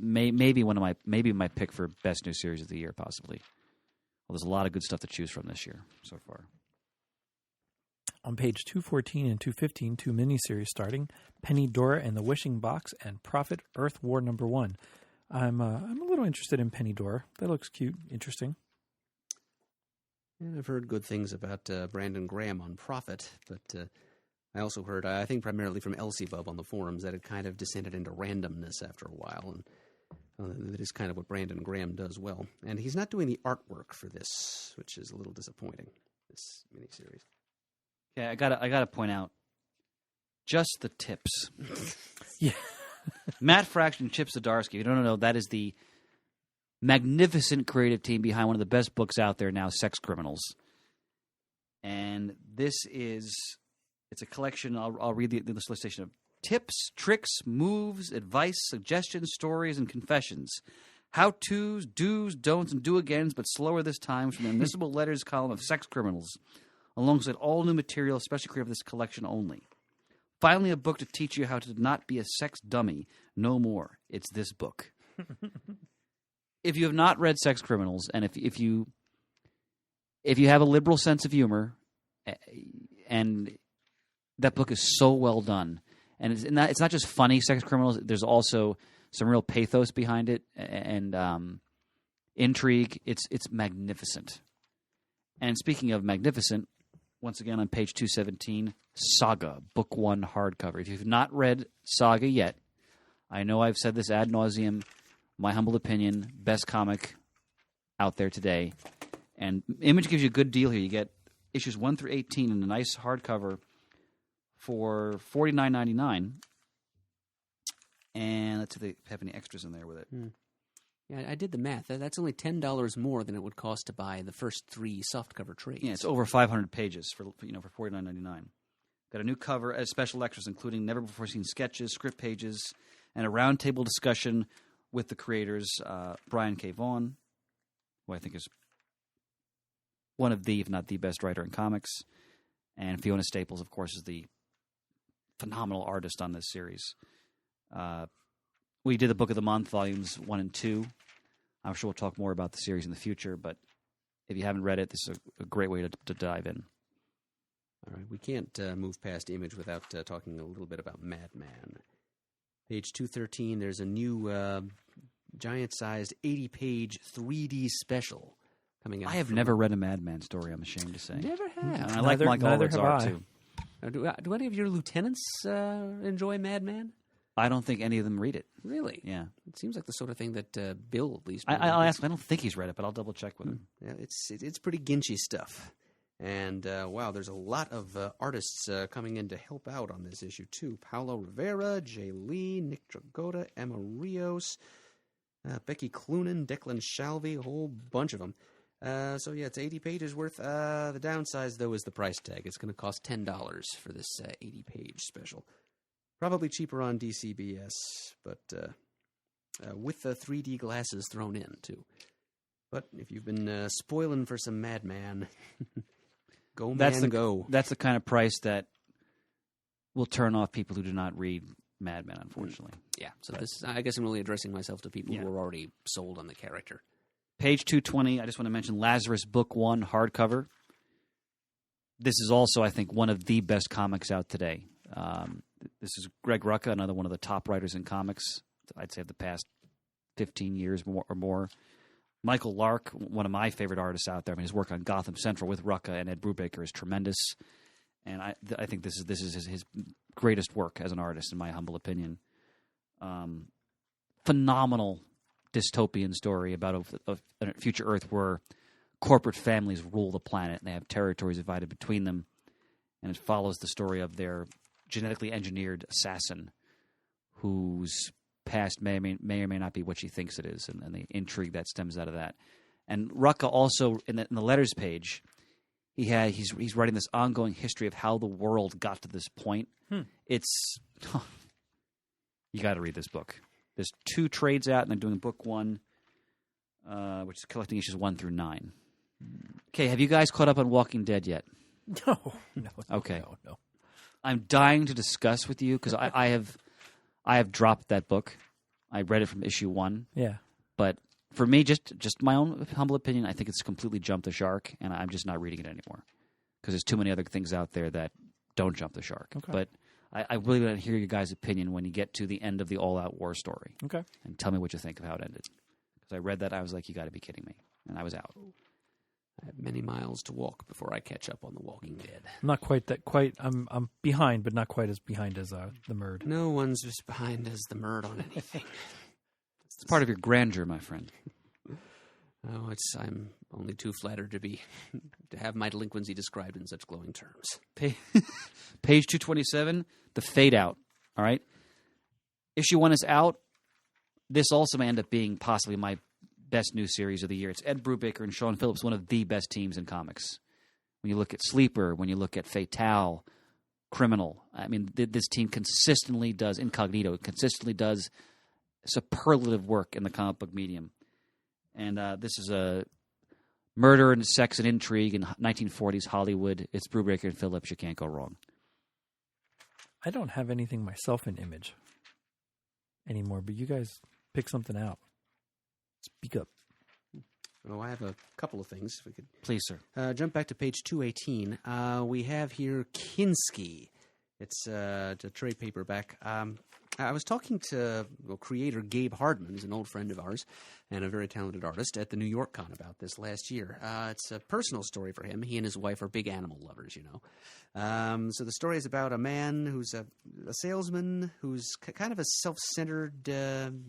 Maybe my pick for best new series of the year, possibly. Well, there's a lot of good stuff to choose from this year so far. On page 214 and 215, 2 miniseries starting: Penny Dora and the Wishing Box and Prophet Earth War #1. I'm a little interested in Penny Dora. That looks cute, interesting. And I've heard good things about Brandon Graham on Prophet, but I also heard, I think primarily from Elsie Bub on the forums, that it kind of descended into randomness after a while, and that is kind of what Brandon Graham does well. And he's not doing the artwork for this, which is a little disappointing, this miniseries. Okay, I gotta point out just the tips. Yeah. Matt Fraction and Chip Zdarsky. If you don't know, that is the magnificent creative team behind one of the best books out there now, Sex Criminals. And it's a collection, I'll read the solicitation of tips, tricks, moves, advice, suggestions, stories, and confessions. How-tos, do's, don'ts, and do-agains, but slower this time, from the Admissible Letters column of Sex Criminals, alongside all new material, especially created for this collection only. Finally, a book to teach you how to not be a sex dummy. No more. It's this book. If you have not read Sex Criminals, and if you have a liberal sense of humor, and that book is so well done, and it's not just funny Sex Criminals. There's also some real pathos behind it, and intrigue. It's magnificent. And speaking of magnificent, once again on page 217, Saga, Book 1 hardcover. If you've not read Saga yet, I know I've said this ad nauseum, my humble opinion, best comic out there today. And Image gives you a good deal here. You get issues 1 through 18 in a nice hardcover for $49.99. And let's see if they have any extras in there with it. Yeah, I did the math. That's only $10 more than it would cost to buy the first 3 softcover trades. Yeah, it's over 500 pages for $49.99. Got a new cover as special extras, including never-before-seen sketches, script pages, and a roundtable discussion with the creators, Brian K. Vaughan, who I think is one of the, if not the best writer in comics, and Fiona Staples, of course, is the phenomenal artist on this series. We did the Book of the Month, volumes 1 and 2. I'm sure we'll talk more about the series in the future, but if you haven't read it, this is a great way to dive in. All right, we can't move past Image without talking a little bit about Madman. Page 213, there's a new giant-sized 80-page 3D special coming out. I have never read a Madman story, I'm ashamed to say. Never have. And I like Mike Allred's art, too. Do any of your lieutenants enjoy Madman? I don't think any of them read it. Really? Yeah. It seems like the sort of thing that Bill, at least... I'll ask him. I don't think he's read it, but I'll double-check with him. Yeah, it's pretty Ginchy stuff. And, wow, there's a lot of artists coming in to help out on this issue, too. Paulo Rivera, Jay Lee, Nick Dragotta, Emma Rios, Becky Cloonan, Declan Shalvey, a whole bunch of them. So, yeah, it's 80 pages worth. The downside, though, is the price tag. It's going to cost $10 for this 80-page special. Probably cheaper on DCBS, but with the 3D glasses thrown in, too. But if you've been spoiling for some Madman... Go, man, go. That's the kind of price that will turn off people who do not read Mad Men, unfortunately. Yeah, so this, I guess I'm really addressing myself to people who are already sold on the character. Page 220, I just want to mention Lazarus Book 1 hardcover. This is also, I think, one of the best comics out today. This is Greg Rucka, another one of the top writers in comics, I'd say of the past 15 years or more. Michael Lark, one of my favorite artists out there. I mean, his work on Gotham Central with Rucka and Ed Brubaker is tremendous, and I think this is his greatest work as an artist, in my humble opinion. Phenomenal dystopian story about a future Earth where corporate families rule the planet and they have territories divided between them, and it follows the story of their genetically engineered assassin whose past may or may not be what she thinks it is, and the intrigue that stems out of that. And Rucka also, in the letters page, he's writing this ongoing history of how the world got to this point. It's you got to read this book. There's 2 trades out, and they're doing book 1, which is collecting issues 1 through 9. Okay, have you guys caught up on Walking Dead yet? No. Okay. No. I'm dying to discuss with you because I have dropped that book. I read it from issue 1. Yeah. But for me, just my own humble opinion, I think it's completely jumped the shark, and I'm just not reading it anymore. because there's too many other things out there that don't jump the shark. Okay. But I really want to hear your guys' opinion when you get to the end of the all-out war story. Okay. And tell me what you think of how it ended. Because I read that, I was like, you got to be kidding me. And I was out. I have many miles to walk before I catch up on The Walking Dead. I'm not quite that quite. I'm behind, but not quite as behind as the Murd. No one's as behind as the Murd on anything. It's part of your grandeur, my friend. Oh, I'm only too flattered to have my delinquency described in such glowing terms. Page 227, the fade out. All right. Issue 1 is out. This also may end up being possibly my best new series of the year. It's Ed Brubaker and Sean Phillips, one of the best teams in comics. When you look at Sleeper, when you look at Fatale, Criminal, I mean, this team consistently does, Incognito, consistently does superlative work in the comic book medium. And this is a murder and sex and intrigue in 1940s Hollywood. It's Brubaker and Phillips. You can't go wrong. I don't have anything myself in Image anymore, but you guys pick something out. Speak up. Oh, I have a couple of things. If we could Please, sir. jump back to page 218. We have here Kinski. It's a trade paperback. I was talking to creator Gabe Hardman, who's an old friend of ours and a very talented artist, at the New York Con about this last year. It's a personal story for him. He and his wife are big animal lovers, you know. So the story is about a man who's a salesman who's kind of a self-centered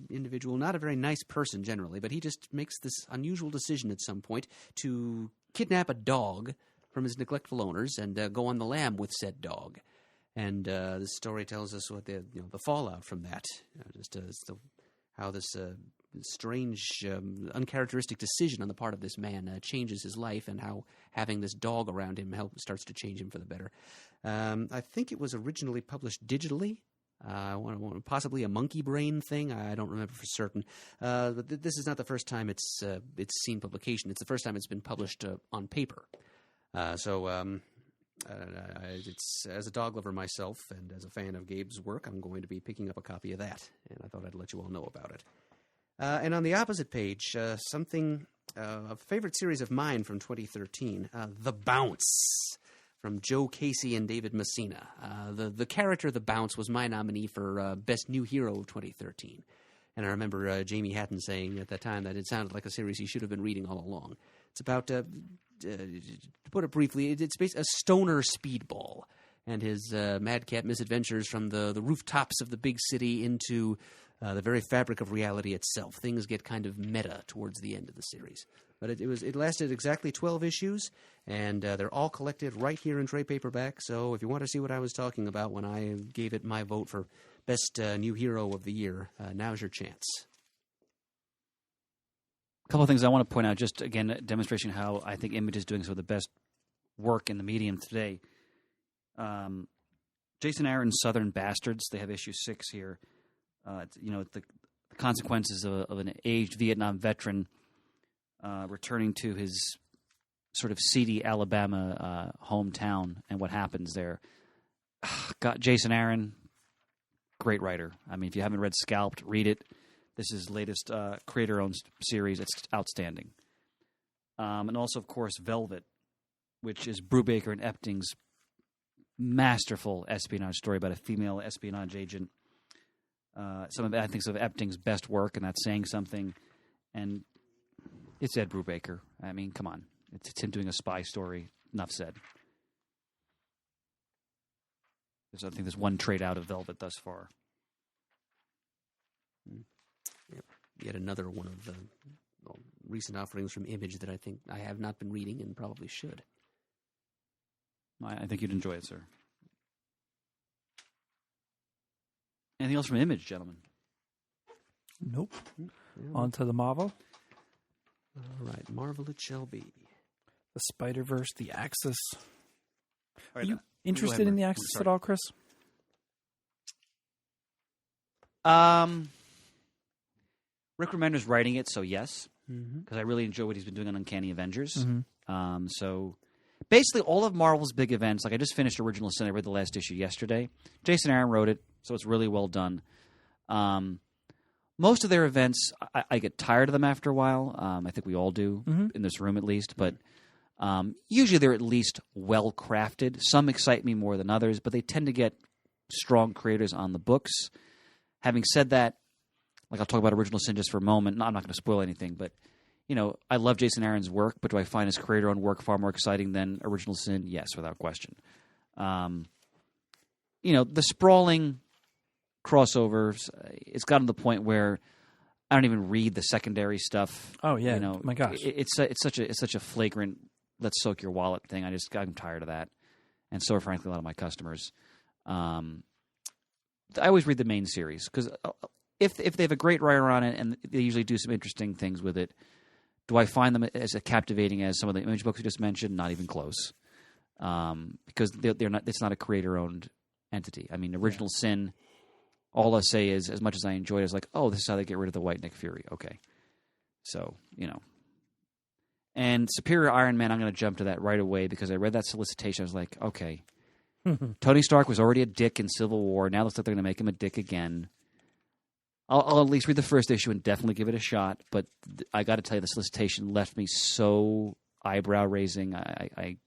individual, not a very nice person generally, but he just makes this unusual decision at some point to kidnap a dog from his neglectful owners and go on the lam with said dog. And the story tells us what the fallout from that, just as to how this strange, uncharacteristic decision on the part of this man changes his life, and how having this dog around him starts to change him for the better. I think it was originally published digitally. Possibly a Monkey Brain thing. I don't remember for certain. But this is not the first time it's seen publication. It's the first time it's been published on paper. It's as a dog lover myself and as a fan of Gabe's work, I'm going to be picking up a copy of that, and I thought I'd let you all know about it. And on the opposite page, a favorite series of mine from 2013, The Bounce, from Joe Casey and David Messina. The character The Bounce was my nominee for Best New Hero of 2013. And I remember Jamie Hatton saying at that time that it sounded like a series he should have been reading all along. It's about, to put it briefly, it's basically a stoner speedball and his madcap misadventures from the rooftops of the big city into the very fabric of reality itself. Things get kind of meta towards the end of the series. But it lasted exactly 12 issues, and they're all collected right here in trade paperback. So if you want to see what I was talking about when I gave it my vote for Best New Hero of the Year, now's your chance. A couple of things I want to point out, just again, a demonstration how I think Image is doing some of the best work in the medium today. Jason Aaron's Southern Bastards, they have issue 6 here. The consequences of an aged Vietnam veteran returning to his sort of seedy Alabama hometown and what happens there. Got Jason Aaron, great writer. I mean, if you haven't read Scalped, read it. This is his latest creator-owned series. It's outstanding. And also, of course, Velvet, which is Brubaker and Epting's masterful espionage story about a female espionage agent. I think some of Epting's best work, and that's saying something. And it's Ed Brubaker. I mean, come on. It's him doing a spy story. Enough said. I think there's one trade out of Velvet thus far. Yep. Yet another one of the recent offerings from Image that I think I have not been reading and probably should. I think you'd enjoy it, sir. Anything else from Image, gentlemen? Nope. Yeah. On to the Marvel. All right, Marvel it shall be. The Spider-Verse, the Axis. Right, Are you interested in the Axis at all, Chris? Rick Remender's writing it, so yes, Mm-hmm. because I really enjoy what he's been doing on Uncanny Avengers. Mm-hmm. So basically, all of Marvel's big events, like I just finished Original Sin, I read the last issue yesterday. Jason Aaron wrote it, so it's really well done. Most of their events, I get tired of them after a while. I think we all do, in this room at least. But Usually they're at least well crafted. Some excite me more than others, but they tend to get strong creators on the books. Having said that, like I'll talk about Original Sin just for a moment. No, I'm not going to spoil anything, but I love Jason Aaron's work, but do I find his creator-owned work far more exciting than Original Sin? Yes, without question. The sprawling crossovers, it's gotten to the point where I don't even read the secondary stuff. Oh yeah, my gosh, it's such a flagrant let's soak your wallet thing. I'm tired of that, and so are frankly a lot of my customers. I always read the main series because if they have a great writer on it and they usually do some interesting things with it, do I find them as captivating as some of the Image books we just mentioned? Not even close, because they're not. It's not a creator-owned entity. I mean, Original Sin. All I say is, as much as I enjoy it, is like, oh, this is how they get rid of the White Nick Fury. Okay, so and Superior Iron Man. I'm going to jump to that right away because I read that solicitation. I was like, okay, Tony Stark was already a dick in Civil War. Now it looks like they're going to make him a dick again. I'll at least read the first issue and definitely give it a shot. But I got to tell you, the solicitation left me so eyebrow raising. I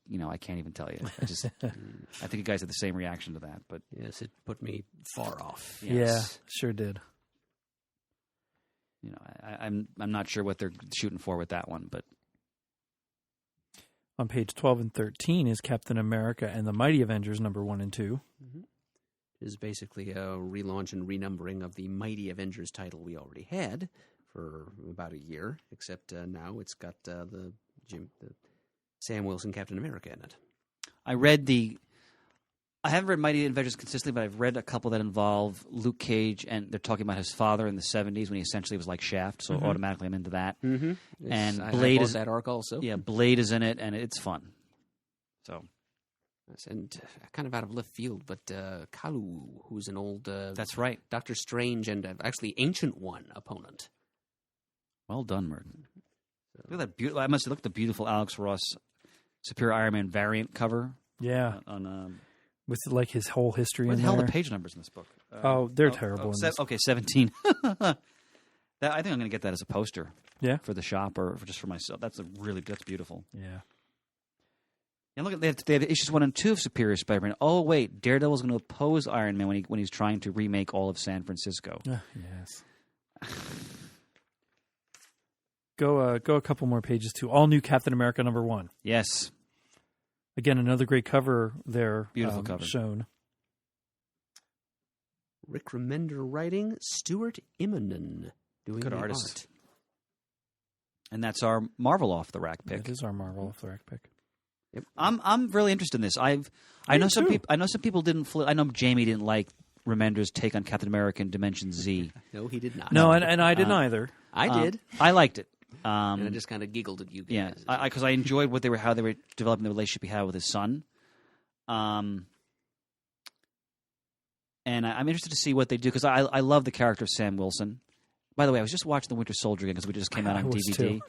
can't even tell you. I think you guys had the same reaction to that. But yes, it put me far off. Yes. Yeah, sure did. I'm not sure what they're shooting for with that one, but on page 12 and 13 is Captain America and the Mighty Avengers #1 and 2. Mm-hmm. It is basically a relaunch and renumbering of the Mighty Avengers title we already had for about a year, except now it's got the Sam Wilson Captain America in it. I haven't read Mighty Avengers consistently, but I've read a couple that involve Luke Cage, and they're talking about his father in the 70s when he essentially was like Shaft, so automatically I'm into that. Mm-hmm. And Blade is that arc also. Yeah, Blade is in it, and it's fun. So, and kind of out of left field, but Kalu, who's an old that's right, Doctor Strange and actually Ancient One opponent. Well done, Merton. Look at that beautiful. I must look at the beautiful Alex Ross Superior Iron Man variant cover. Yeah, with like his whole history. Where in the hell there. are the page numbers in this book? They're terrible. Okay, 17. I think I'm going to get that as a poster. Yeah, for the shop or just for myself. That's beautiful. Yeah. And look, they have issues 1 and 2 of Superior Spider-Man. Oh wait, Daredevil's going to oppose Iron Man when he's trying to remake all of San Francisco. Yes. Go a couple more pages to all new Captain America #1. Yes. Again, another great cover there. Beautiful cover shown. Rick Remender writing, Stuart Immonen doing good the artist. art. And that's our Marvel off the rack pick. That is our Marvel off the rack pick. Yep. I'm really interested in this. I know some people didn't. I know Jamie didn't like Remender's take on Captain America in Dimension Z. No, he did not. No, and I didn't either. I did. I liked it. And I just kind of giggled at you guys. Yeah, because I enjoyed how they were developing the relationship he had with his son. And I'm interested to see what they do because I love the character of Sam Wilson. By the way, I was just watching The Winter Soldier again because we just came out on DVD.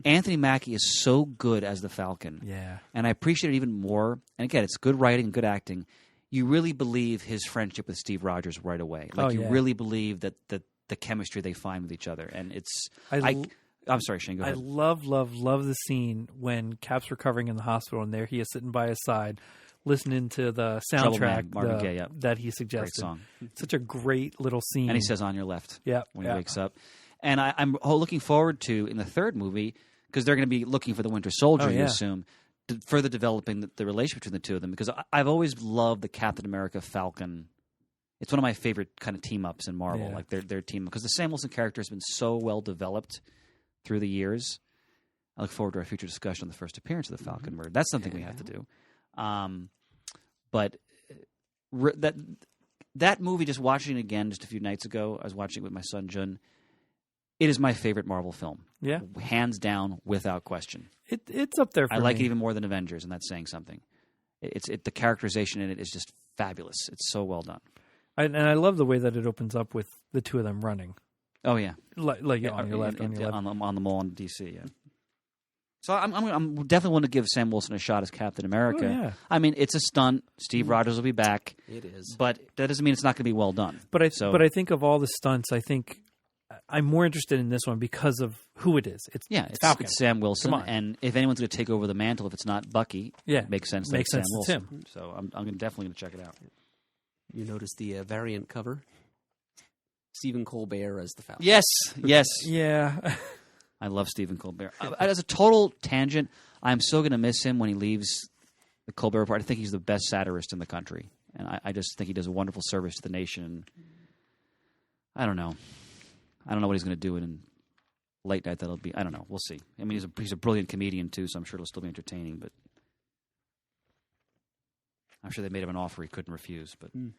Anthony Mackie is so good as the Falcon. Yeah. And I appreciate it even more. And again, it's good writing and good acting. You really believe his friendship with Steve Rogers right away. Like you really believe that the chemistry they find with each other. And it's I'm sorry, Shane, go ahead. I love the scene when Cap's recovering in the hospital and there he is sitting by his side listening to the soundtrack that he suggested. Great song. Such a great little scene. And he says, "On your left," when he wakes up. And I'm looking forward to, in the third movie, because they're going to be looking for the Winter Soldier, you assume, further developing the relationship between the two of them. Because I've always loved the Captain America Falcon. It's one of my favorite kind of team-ups in Marvel, like their team. Because the Sam Wilson character has been so well developed through the years. I look forward to our future discussion on the first appearance of the Falcon Bird. That's something we have to do. But that movie, just watching it again just a few nights ago, I was watching it with my son Jun. It is my favorite Marvel film. Yeah, hands down, without question. It's up there for me. I like it even more than Avengers, and that's saying something. The characterization in it is just fabulous. It's so well done. And I love the way that it opens up with the two of them running. Oh yeah, on your left, on the mall in DC. Yeah. So I'm definitely want to give Sam Wilson a shot as Captain America. Oh, yeah. I mean, it's a stunt. Steve Rogers will be back. It is, but that doesn't mean it's not going to be well done. But I think of all the stunts, I think I'm more interested in this one because of who it is. It's Falcon. It's Sam Wilson, Come on. and if anyone's going to take over the mantle, if it's not Bucky, Yeah. it makes sense. That Makes it's sense Sam it's Wilson. So I'm definitely going to check it out. You notice the variant cover? Stephen Colbert as the Falcon. Yes, yes. Yeah. I love Stephen Colbert. As a total tangent, I'm so going to miss him when he leaves the Colbert Report. I think he's the best satirist in the country, and I just think he does a wonderful service to the nation. I don't know. I don't know what he's going to do in late night. That'll be. I don't know. We'll see. I mean, he's a brilliant comedian too, so I'm sure it'll still be entertaining. But I'm sure they made him an offer he couldn't refuse. But In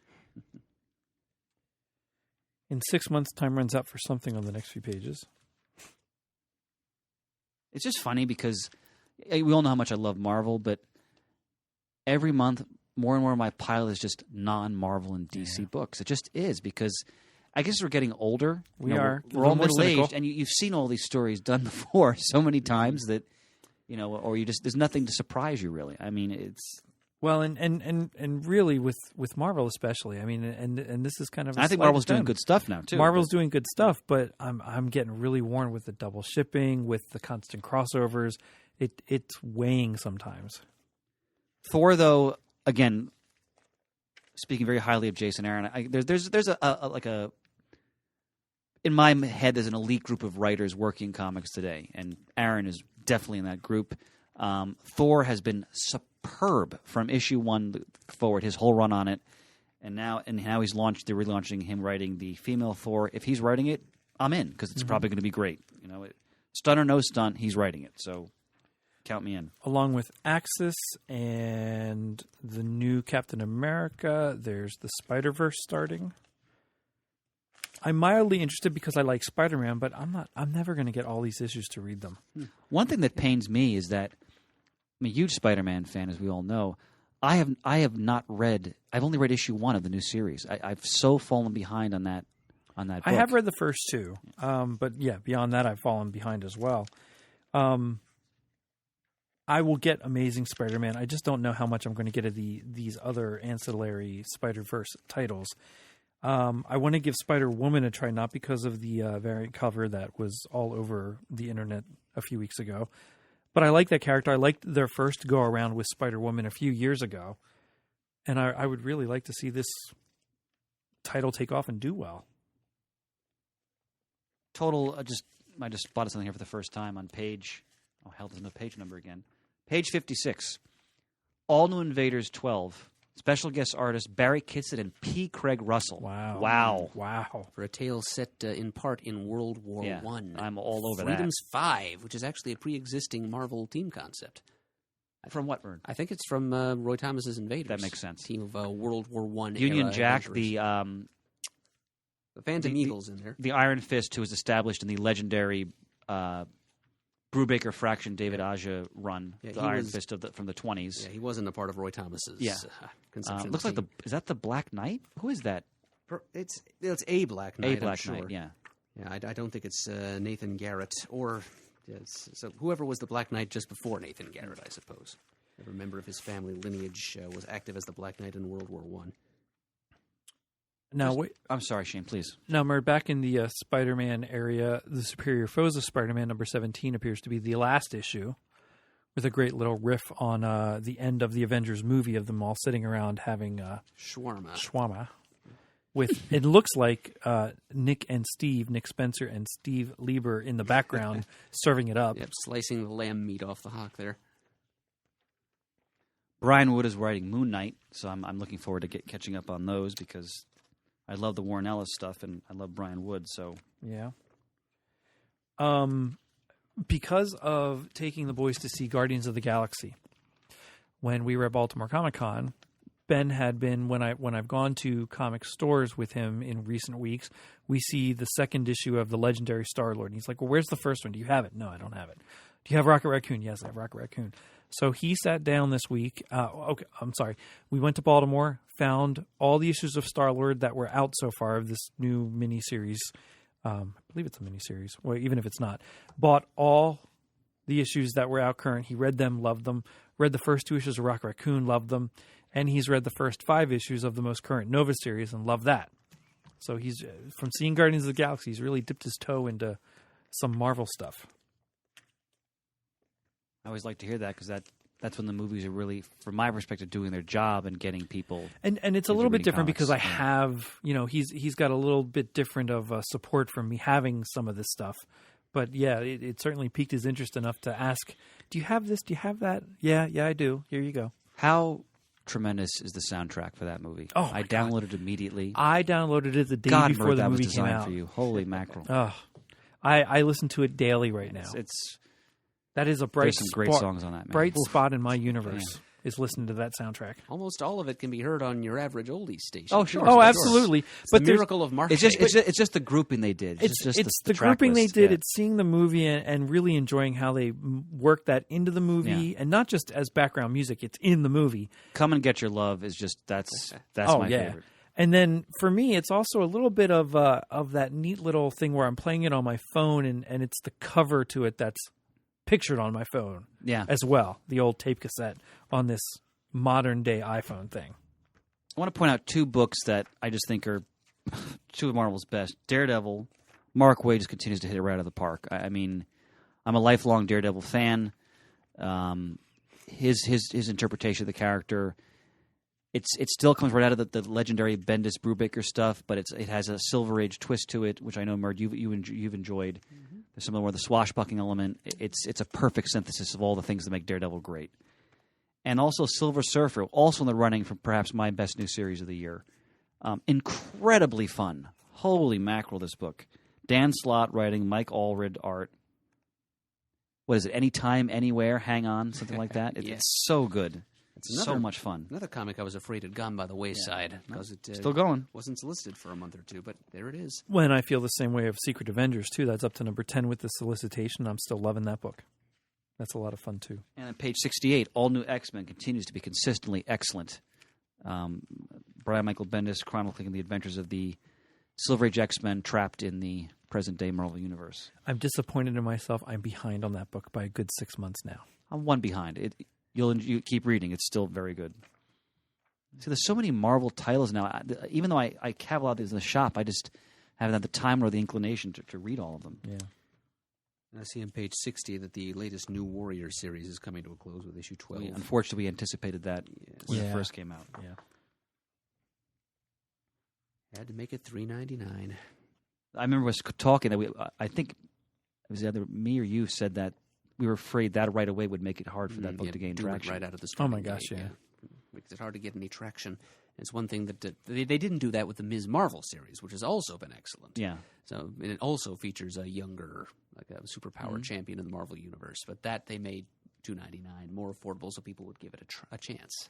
6 months, time runs out for something on the next few pages. it's just funny because we all know how much I love Marvel, but every month more and more of my pile is just non-Marvel and DC books. It just is because I guess we're getting older. We are. We're all A little more middle-aged, cynical. and you've seen all these stories done before so many times that, or you just, there's nothing to surprise you, really. I mean, it's... Well, and really with Marvel especially, I mean, and this is kind of. I think Marvel's doing good stuff now too. Marvel's doing good stuff, but I'm getting really worn with the double shipping, with the constant crossovers. It's weighing sometimes. Thor, though, again, speaking very highly of Jason Aaron, there's a in my head there's an elite group of writers working comics today, and Aaron is definitely in that group. Thor has been superb from issue 1 forward, his whole run on it, and now he's launched. They're relaunching him writing the female Thor. If he's writing it, I'm in because it's probably going to be great. Stunt or no stunt, he's writing it. So count me in. Along with Axis and the new Captain America, there's the Spider-Verse starting. I'm mildly interested because I like Spider-Man, but I'm never going to get all these issues to read them. One thing that pains me is that I'm a huge Spider-Man fan, as we all know. I have not read. I've only read issue 1 of the new series. I've so fallen behind on that book. I have read the first 2, but yeah, beyond that, I've fallen behind as well. I will get Amazing Spider-Man. I just don't know how much I'm going to get of these other ancillary Spider-Verse titles. I want to give Spider-Woman a try, not because of the variant cover that was all over the internet a few weeks ago, but I like that character. I liked their first go-around with Spider-Woman a few years ago, and I would really like to see this title take off and do well. Total, I just spotted something here for the first time on page... Oh, hell, there's no page number again. Page 56. All New Invaders 12. Special guest artist Barry Kitson and P. Craig Russell. Wow. For a tale set in part in World War Yeah, One. I'm all over Freedom's 5, which is actually a pre-existing Marvel team concept. that. From what, Vern? I think it's from Roy Thomas's Invaders. That makes sense. Team of World War One. Union era Jack, adventurers. The Phantom Eagle's in there. the Iron Fist, who was established in the legendary Brubaker Fraction David Aja run, Yeah, the he Iron was- Fist from the 20s. Yeah, he wasn't a part of Roy Thomas's conception. Looks like is that the Black Knight? Who is that? It's a Black Knight. A Black I'm sure. Knight, yeah. Yeah, I don't think it's Nathan Garrett or so whoever was the Black Knight just before Nathan Garrett, I suppose. Every member of his family lineage was active as the Black Knight in World War One. Now, wait. I'm sorry, Shane, please. Now, Mert, back in the Spider-Man area, the Superior Foes of Spider-Man number 17 appears to be the last issue, with a great little riff on the end of the Avengers movie of them all sitting around having shawarma. With it looks like Nick Spencer and Steve Lieber in the background serving it up. Yep, slicing the lamb meat off the hock there. Brian Wood is writing Moon Knight, so I'm looking forward to catching up on those because I love the Warren Ellis stuff and I love Brian Wood. So Yeah. Because of taking the boys to see Guardians of the Galaxy, when we were at Baltimore Comic Con, Ben had been when I've gone to comic stores with him in recent weeks, we see the second issue of the Legendary Star-Lord. And he's like, "Well, where's the first one? Do you have it?" "No, I don't have it." "Do you have Rocket Raccoon?" "Yes, I have Rocket Raccoon." So he sat down this week. We went to Baltimore, found all the issues of Star-Lord that were out so far of this new miniseries. I believe it's a miniseries. Well, even if it's not. Bought all the issues that were out current. He read them, loved them. Read the first 2 issues of Rocket Raccoon, loved them. And he's read the first 5 issues of the most current Nova series and loved that. So he's from seeing Guardians of the Galaxy, he's really dipped his toe into some Marvel stuff. I always like to hear that because that's when the movies are really, from my perspective, doing their job and getting people. And it's a into little bit reading different because I comics. Yeah. have, he's got a little bit different of support from me having some of this stuff. But yeah, it certainly piqued his interest enough to ask, do you have this? Do you have that? Yeah, I do. Here you go. How tremendous is the soundtrack for that movie? Oh, I downloaded it immediately. I downloaded it the day God, before Mert, the that was movie came designed out. for you. Holy mackerel! Oh, I listen to it daily right now. That is a bright There's some great songs on that, man. bright Oof. spot in my universe is listening to that soundtrack. Almost all of it can be heard on your average oldies station. Oh, sure. Oh, Sure. absolutely. It's But the there's- miracle of marketing. It's just the grouping they did. It's just the track grouping list. they did. Yeah. It's seeing the movie and really enjoying how they work that into the movie, Yeah. and not just as background music. It's in the movie. Come and Get Your Love is just that's Oh, my yeah. favorite. And then for me, it's also a little bit of that neat little thing where I'm playing it on my phone, and it's the cover to it that's pictured on my phone Yeah, as well. The old tape cassette on this modern day iPhone thing. I want to point out two books that I just think are two of Marvel's best. Daredevil. Mark Waid just continues to hit it right out of the park. I mean, I'm a lifelong Daredevil fan. His interpretation of the character, it still comes right out of the legendary Bendis Brubaker stuff, but it has a Silver Age twist to it, which I know, Mert, you've enjoyed. There's some more of the swashbuckling element. It's a perfect synthesis of all the things that make Daredevil great. And also Silver Surfer, also in the running for perhaps my best new series of the year. Incredibly fun. Holy mackerel, this book. Dan Slott writing, Mike Allred art. What is it? Anytime, Anywhere, Hang On, something like that? Yeah. It's so good. It's so much fun. Another comic I was afraid had gone by the wayside because it Still going. wasn't solicited for a month or two, but there it is. When I feel the same way of Secret Avengers, too. That's up to number 10 with the solicitation. I'm still loving that book. That's a lot of fun, too. And on page 68, All New X-Men continues to be consistently excellent. Brian Michael Bendis chronicling the adventures of the Silver Age X-Men trapped in the present-day Marvel Universe. I'm disappointed in myself. I'm behind on that book by a good 6 months now. I'm one behind. You keep reading. It's still very good. See, there's so many Marvel titles now. Even though I cavil out these in the shop, I just haven't had the time or the inclination to read all of them. Yeah. And I see on page 60 that the latest New Warrior series is coming to a close with issue 12. Unfortunately, we anticipated that when it Yeah. first came out. Yeah. Had to make it $3.99. I remember us talking that I think it was either me or you said that we were afraid that right away would make it hard for that book to gain do it traction. right out of the Oh, my starting gosh, gate, yeah. Makes it hard to get any traction. It's one thing that they didn't do that with the Ms. Marvel series, which has also been excellent. Yeah. So and it also features a younger, like a superpower Mm-hmm. champion in the Marvel universe. But that they made $2.99 more affordable, so people would give it a chance.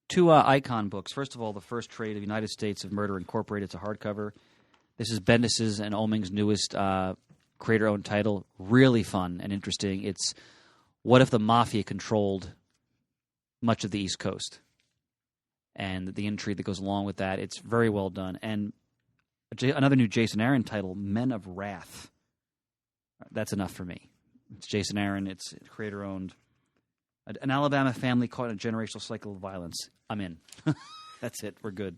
Two icon books. First of all, the first trade of United States of Murder Incorporated. It's a hardcover. This is Bendis's and Oeming's newest creator-owned title. Really fun and interesting. It's what if the Mafia controlled much of the East Coast? And the intrigue that goes along with that. It's very well done. And another new Jason Aaron title, Men of Wrath. That's enough for me. It's Jason Aaron. It's creator-owned. An Alabama family caught in a generational cycle of violence. I'm in. That's it. We're good.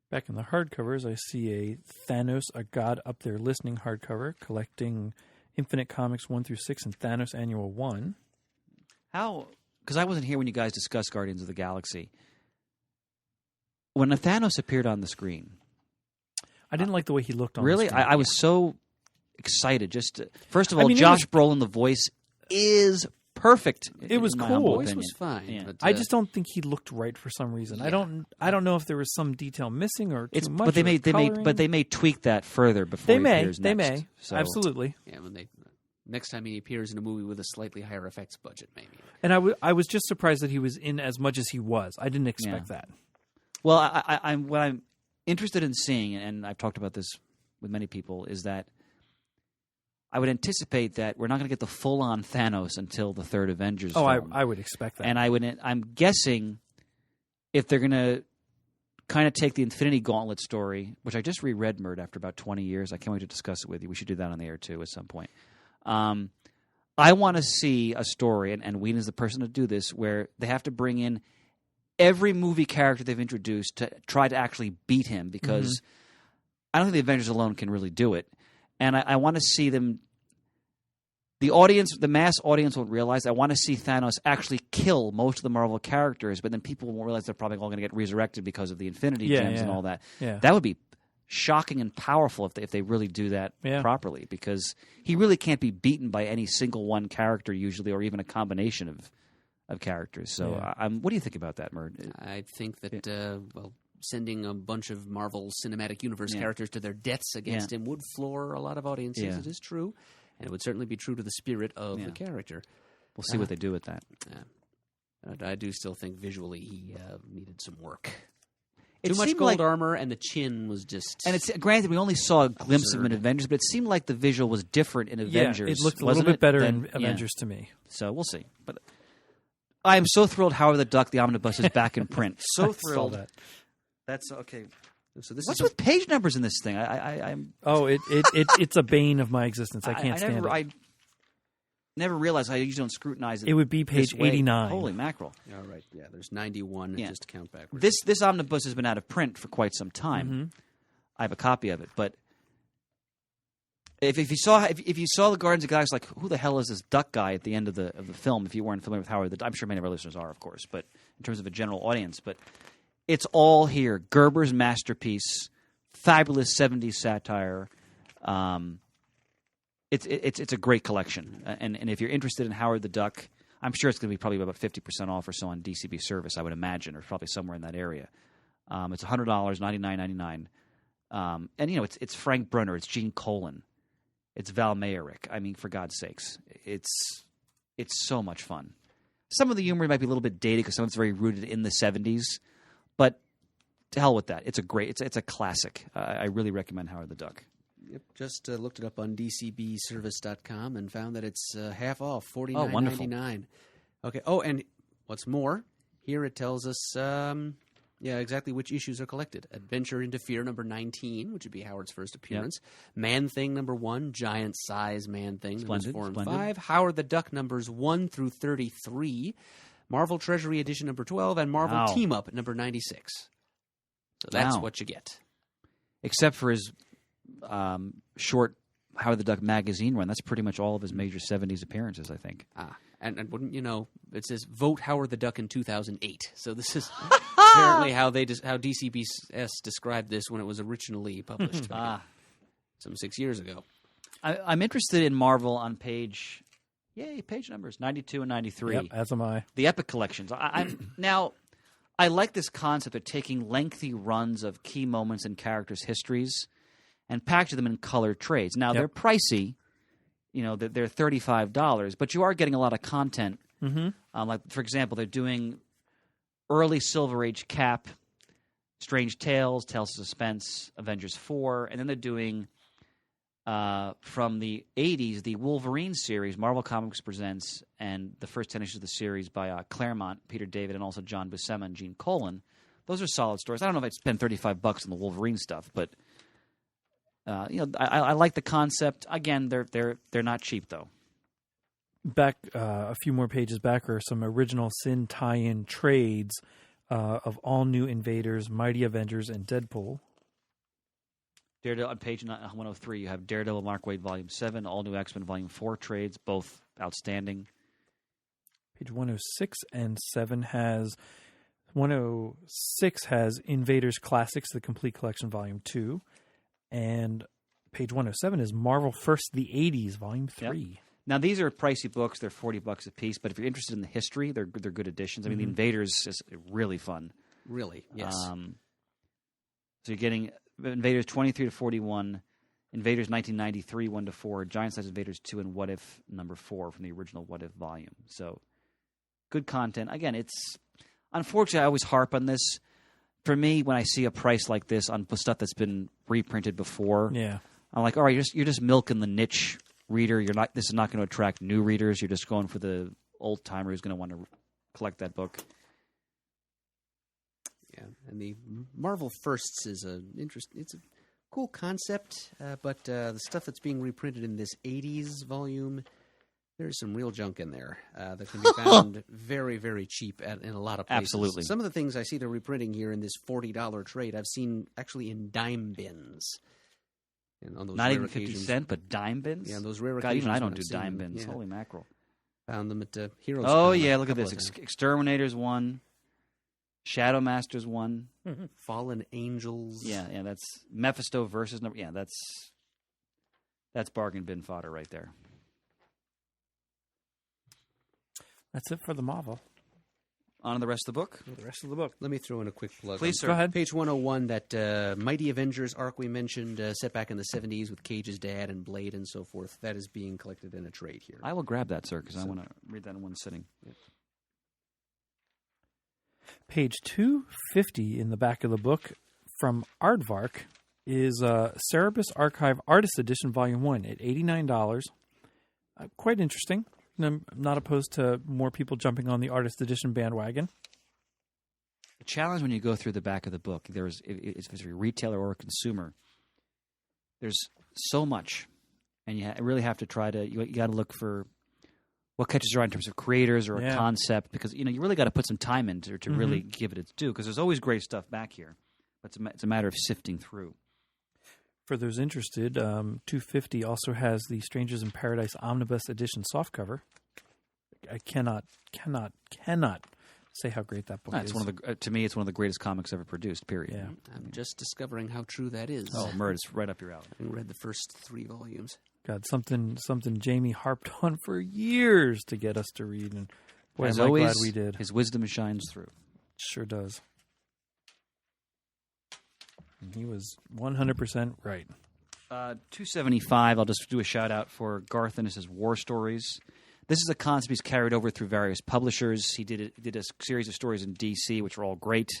Back in the hardcovers, I see a Thanos, A God Up There Listening hardcover, collecting Infinite Comics 1 through 6 and Thanos Annual 1. How? Because I wasn't here when you guys discussed Guardians of the Galaxy. When Thanos appeared on the screen, I didn't like the way he looked on really, the screen. I was so excited. First of all, I mean, it Josh was- Brolin, the voice, is perfect. It was in my cool. humble Voice opinion. was fine. Yeah. But, I just don't think he looked right for some reason. Yeah. I don't know if there was some detail missing or too much. But they or coloring. may tweak that further before They he may. appears They next. may. So, Absolutely. yeah, when they next time he appears in a movie with a slightly higher effects budget, maybe. And I was just surprised that he was in as much as he was. I didn't expect that. Well, I'm what I'm interested in seeing, and I've talked about this with many people, is that I would anticipate that we're not going to get the full-on Thanos until the third Avengers Oh, film. I would expect that. And I'm guessing if they're going to kind of take the Infinity Gauntlet story, which I just reread, Mert, after about 20 years. I can't wait to discuss it with you. We should do that on the air, too, at some point. I want to see a story, and Whedon is the person to do this, where they have to bring in every movie character they've introduced to try to actually beat him, because I don't think the Avengers alone can really do it. And I want to see them. The mass audience won't realize. I want to see Thanos actually kill most of the Marvel characters, but then people won't realize they're probably all going to get resurrected because of the Infinity Gems and all that. Yeah. That would be shocking and powerful if they really do that properly, because he really can't be beaten by any single one character usually, or even a combination of characters. So, what do you think about that, Murd? I think that sending a bunch of Marvel Cinematic Universe characters to their deaths against him would floor a lot of audiences. Yeah. It is true. And it would certainly be true to the spirit of the character. We'll see what they do with that. I do still think visually he needed some work. It Too much seemed gold like- armor, and the chin was just... And it's granted, we only saw a glimpse of him in Avengers, but it seemed like the visual was different in Avengers. Yeah, it looked a wasn't little bit better than- in Avengers to me. So we'll see. But I am so thrilled Howard the Duck, the Omnibus, is back in print. So I saw thrilled. that. That's okay. So this What's is with page numbers in this thing? I'm Oh, it's a bane of my existence. I can't stand it. I never realized I usually don't scrutinize it. It would be this page way. 89. Holy mackerel! All right, yeah. There's 91. Yeah. Just count backwards. This omnibus has been out of print for quite some time. I have a copy of it, but if you saw the Guardians of the Galaxy, like, who the hell is this duck guy at the end of the film? If you weren't familiar with Howard the Duck, I'm sure many of our listeners are, of course, but in terms of a general audience, but it's all here. Gerber's masterpiece, fabulous 70s satire. It's a great collection, and if you're interested in Howard the Duck, I'm sure it's going to be probably about 50% off or so on DCB service, I would imagine, or probably somewhere in that area. It's $100, $99.99, and it's Frank Brunner, it's Gene Colan, it's Val Mayerick. I mean, for God's sakes, it's so much fun. Some of the humor might be a little bit dated because some of it's very rooted in the 70s, but to hell with that. It's a classic. I really recommend Howard the Duck. Yep, just looked it up on DCBService.com and found that it's half off, $49.99. Okay. Oh, and what's more, here it tells us, exactly which issues are collected. Adventure into Fear number 19, which would be Howard's first appearance. Man Thing number 1, Giant Size Man Thing numbers 4 and 5. Howard the Duck numbers 1 through 33. Marvel Treasury Edition number 12, and Marvel Team Up number 96. So that's what you get. Except for his short Howard the Duck magazine run. That's pretty much all of his major 70s appearances, I think. And wouldn't you know, it says vote Howard the Duck in 2008. So this is apparently how DCBS described this when it was originally published some 6 years ago. I'm interested in Marvel on page numbers 92 and 93. Yep, as am I. The Epic Collections. Now, I like this concept of taking lengthy runs of key moments in characters' histories and packaging them in colored trades. Now, they're pricey. You know, they're $35, but you are getting a lot of content. Like, for example, they're doing early Silver Age Cap, Strange Tales, Tales of Suspense, Avengers 4, and then they're doing, from the 80s, the Wolverine series, Marvel Comics Presents, and the first 10 issues of the series by Claremont, Peter David, and also John Buscema and Gene Colan. Those are solid stories. I don't know if I'd spend $35 on the Wolverine stuff, but I like the concept. Again, they're not cheap though. Back a few more pages back are some original Sin tie-in trades of All New Invaders, Mighty Avengers, and Deadpool. Daredevil on page 103, you have Daredevil Mark Waid Volume 7, All New X-Men Volume 4 trades, both outstanding. Page 106 and 7 has 106 has Invaders Classics, the Complete Collection Volume 2. And page 107 is Marvel First the 80s, Volume 3. Yep. Now, these are pricey books. They're $40 a piece. But if you're interested in the history, they're good editions. I mean, the Invaders is really fun. Really, yes. So you're getting Invaders 23 to 41, Invaders 1993 1 to 4, Giant Size Invaders 2, and What If number 4 from the original What If volume. So good content. Again, it's unfortunately I always harp on this. For me, when I see a price like this on stuff that's been reprinted before, I'm like, all right, you're just milking the niche reader. This is not going to attract new readers. You're just going for the old timer who's going to want to collect that book. Yeah, and the Marvel Firsts is it's a cool concept, but the stuff that's being reprinted in this 80s volume, There's some real junk in there that can be found very, very cheap in a lot of places. Absolutely. Some of the things I see they're reprinting here in this $40 trade, I've seen actually in dime bins. And on those Not rare even 50 occasions- cent, but dime bins? Yeah, those rare God, occasions. even I when don't I've do seen dime them. bins. Yeah. Holy mackerel. Found them at Heroes. Oh, Con yeah, a look at couple this. of times. Exterminators 1. Shadow Masters 1. Fallen Angels. Yeah, that's Mephisto versus number. Yeah, that's bargain bin fodder right there. That's it for the Marvel. On to the rest of the book. The rest of the book. Let me throw in a quick plug. Please, sir. Go ahead. Page 101, that Mighty Avengers arc we mentioned, set back in the 70s with Cage's dad and Blade and so forth, that is being collected in a trade here. I will grab that, sir, because I want to read that in one sitting. Page 250 in the back of the book from Aardvark is Cerebus Archive Artist Edition Volume 1 at $89. Quite interesting. I'm not opposed to more people jumping on the Artist Edition bandwagon. The challenge when you go through the back of the book, if it's a retailer or a consumer, there's so much, and you really have to try to. You got to look for what catches your eye in terms of creators or a concept, because you really got to put some time into to really give it its due. Because there's always great stuff back here, but it's a matter of sifting through. For those interested, 250 also has the Strangers in Paradise Omnibus Edition softcover. I cannot say how great that book is. It's one of the to me, it's one of the greatest comics ever produced. Period. Yeah. I'm just discovering how true that is. Oh, Mert, it's right up your alley. Having read the first 3 volumes. God, something Jamie harped on for years to get us to read, and boy, As am I always, glad we did. his wisdom shines through. Sure does. And he was 100% right. 275, I'll just do a shout-out for Garth Ennis's War Stories. This is a concept he's carried over through various publishers. He did a series of stories in DC, which were all great.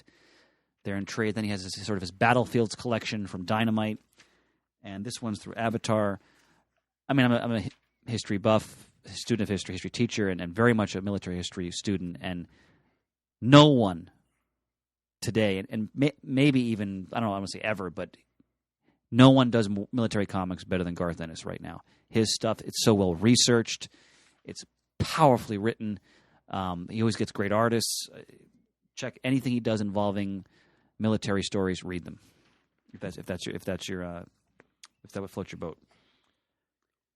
They're in trade. Then he has sort of his Battlefields collection from Dynamite. And this one's through Avatar. I mean, I'm a history buff, student of history teacher, and very much a military history student. And no one today, and maybe even, I don't know, I want to say ever, but no one does military comics better than Garth Ennis right now. His stuff, it's so well researched. It's powerfully written. He always gets great artists. Check anything he does involving military stories. Read them. If that would float your boat.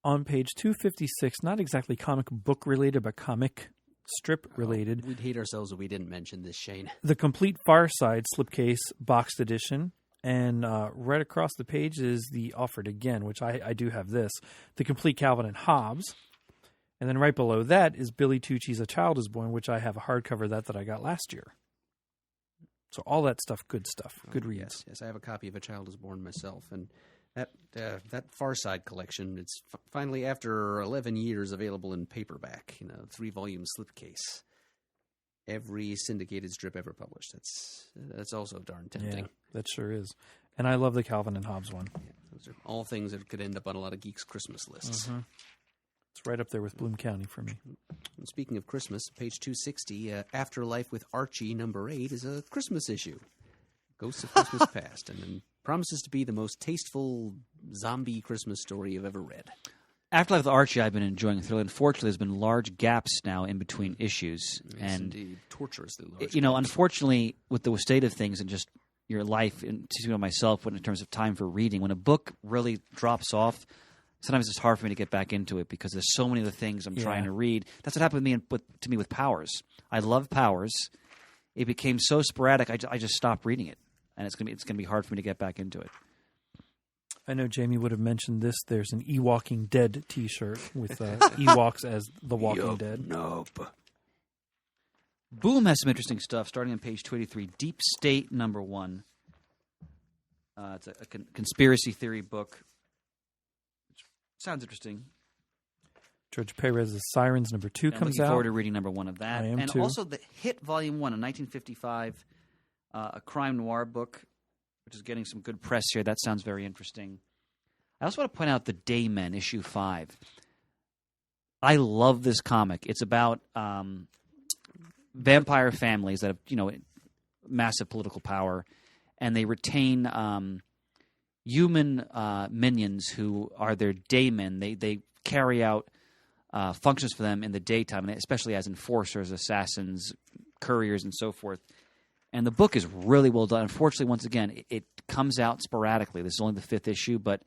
On page 256, not exactly comic book related, but comic strip related. We'd hate ourselves if we didn't mention this, Shane. The Complete Far Side slipcase boxed edition. And right across the page is the Offered Again, which I do have this. The Complete Calvin and Hobbes. And then right below that is Billy Tucci's A Child Is Born, which I have a hardcover that I got last year. So all that stuff, good stuff, good reads. Yes, I have a copy of A Child Is Born myself. And that Far Side collection, it's finally, after 11 years, available in paperback, 3-volume slipcase. Every syndicated strip ever published. That's also darn tempting. Yeah, that sure is. And I love the Calvin and Hobbes one. Yeah, those are all things that could end up on a lot of geeks' Christmas lists. Mm-hmm. It's right up there with Bloom County for me. And speaking of Christmas, page 260, Afterlife with Archie, number 8, is a Christmas issue. Ghosts of Christmas Past, and promises to be the most tasteful zombie Christmas story you've ever read. Afterlife with Archie, I've been enjoying thoroughly. Unfortunately, there's been large gaps now in between issues. Yes, and indeed. Torturously large. Unfortunately, with the state of things and just your life, and myself, in terms of time for reading, when a book really drops off, sometimes it's hard for me to get back into it because there's so many of the things I'm trying to read. That's what happened to me with Powers. I love Powers. It became so sporadic, I just stopped reading it, and it's gonna be hard for me to get back into it. I know Jamie would have mentioned this. There's an Ewoking Dead T-shirt with Ewoks as the Walking Dead. Nope. Boom has some interesting stuff, starting on page 283. Deep State number 1. It's a conspiracy theory book. Which sounds interesting. George Perez's Sirens number 2 I'm comes looking out. forward to reading number 1 of that. I am and too. Also the Hit Volume 1 in 1955, a crime noir book, which is getting some good press here. That sounds very interesting. I also want to point out The Daymen, issue 5. I love this comic. It's about vampire families that have, massive political power, and they retain human minions who are their daemon. They carry out functions for them in the daytime, and especially as enforcers, assassins, couriers, and so forth. And the book is really well done. Unfortunately, once again, it comes out sporadically. This is only the 5th issue, but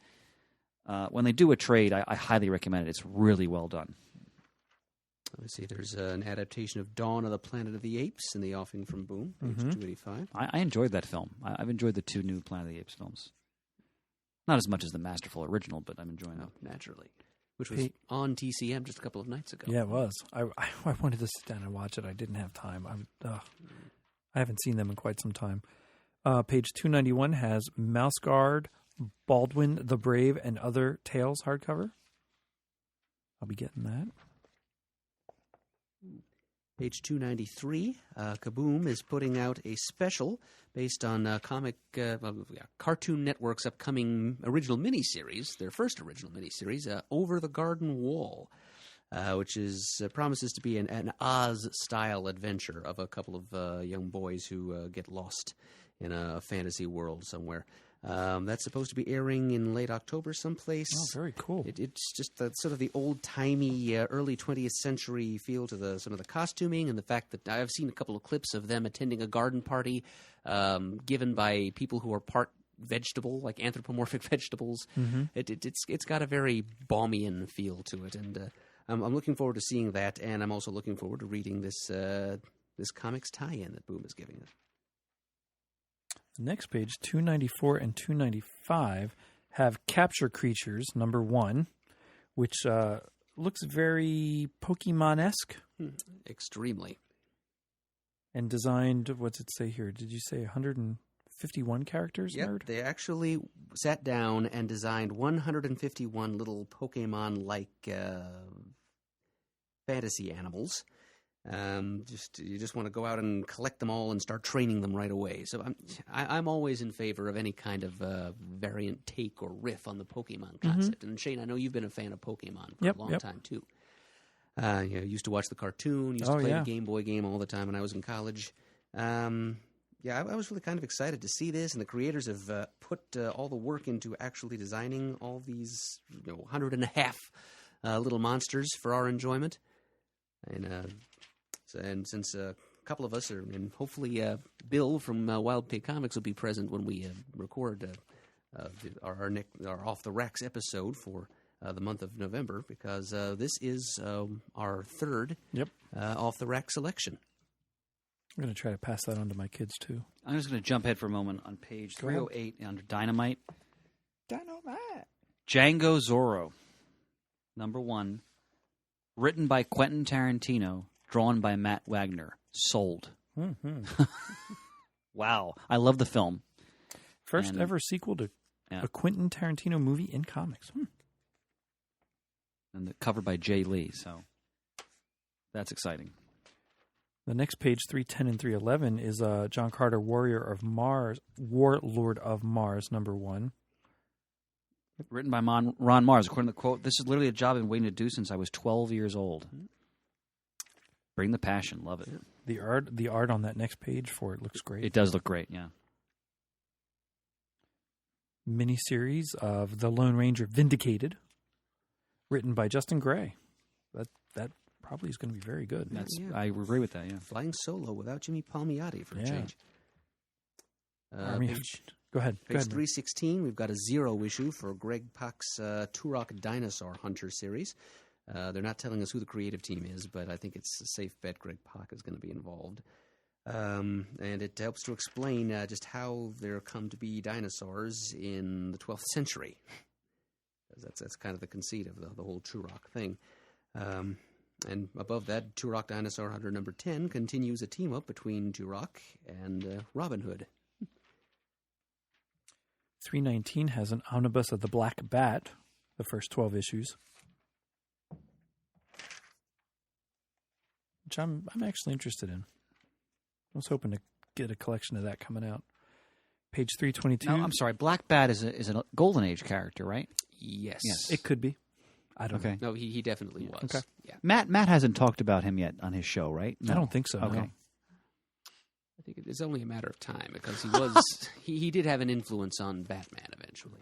when they do a trade, I highly recommend it. It's really well done. Let's see, there's an adaptation of Dawn of the Planet of the Apes in the offing from Boom, page 285. I enjoyed that film. I've enjoyed the 2 new Planet of the Apes films. Not as much as the masterful original, but I'm enjoying it. Naturally. Which was on TCM just a couple of nights ago. Yeah, it was. I wanted to sit down and watch it. I didn't have time. I haven't seen them in quite some time. Page 291 has Mouseguard, Baldwin the Brave, and Other Tales hardcover. I'll be getting that. Page 293, Kaboom is putting out a special based on Cartoon Network's upcoming original miniseries, their first original miniseries, Over the Garden Wall, which promises to be an Oz-style adventure of a couple of young boys who get lost in a fantasy world somewhere. That's supposed to be airing in late October someplace. Oh, very cool. It's just sort of the old-timey, early 20th century feel to some of the costuming and the fact that I've seen a couple of clips of them attending a garden party given by people who are part vegetable, like anthropomorphic vegetables. Mm-hmm. It's got a very Baumian feel to it, and I'm looking forward to seeing that, and I'm also looking forward to reading this comics tie-in that Boom is giving us. Next page, 294 and 295, have Capture Creatures, number 1, which looks very Pokemon-esque. Extremely. And designed, what's it say here? Did you say 151 characters, Yep, nerd? they actually sat down and designed 151 little Pokemon-like fantasy animals. You just want to go out and collect them all and start training them right away. So I'm always in favor of any kind of variant take or riff on the Pokemon concept. And Shane, I know you've been a fan of Pokemon for a long time too. Used to watch the cartoon, used to play the Game Boy game all the time when I was in college. I was really kind of excited to see this, and the creators have put all the work into actually designing all these 150 little monsters for our enjoyment. And since a couple of us and hopefully Bill from Wild Pig Comics will be present when we record our Off the Racks episode for the month of November, because this is our third Off the Rack selection. I'm going to try to pass that on to my kids, too. I'm just going to jump ahead for a moment on page 308 under Dynamite. Django Zorro, number 1, written by Quentin Tarantino, drawn by Matt Wagner. Sold. Mm-hmm. Wow. I love the film. First ever sequel to a Quentin Tarantino movie in comics. And covered by Jay Lee, so that's exciting. The next page, 310 and 311, is John Carter, Warlord of Mars, number 1. Written by Ron Mars. According to the quote, this is literally a job I've been waiting to do since I was 12 years old. Bring the passion. Love it. The art on that next page for it looks great. It does look great, yeah. Miniseries of The Lone Ranger Vindicated, written by Justin Gray. That probably is going to be very good. I agree with that, yeah. Flying solo without Jimmy Palmiotti for a change. Go ahead. Page 316, we've got a 0 issue for Greg Pak's Turok Dinosaur Hunter series. They're not telling us who the creative team is, but I think it's a safe bet Greg Pak is going to be involved. And it helps to explain just how there come to be dinosaurs in the 12th century. That's kind of the conceit of the whole Turok thing. And above that, Turok Dinosaur Hunter number 10 continues a team-up between Turok and Robin Hood. 319 has an omnibus of the Black Bat, the first 12 issues, which I'm actually interested in. I was hoping to get a collection of that coming out. Page 322. No, I'm sorry. Black Bat is a Golden Age character, right? Yes. It could be. I don't know. No, he definitely was. Okay. Yeah. Matt hasn't talked about him yet on his show, right? No. I don't think so. Okay. No. I think it's only a matter of time because he did have an influence on Batman eventually.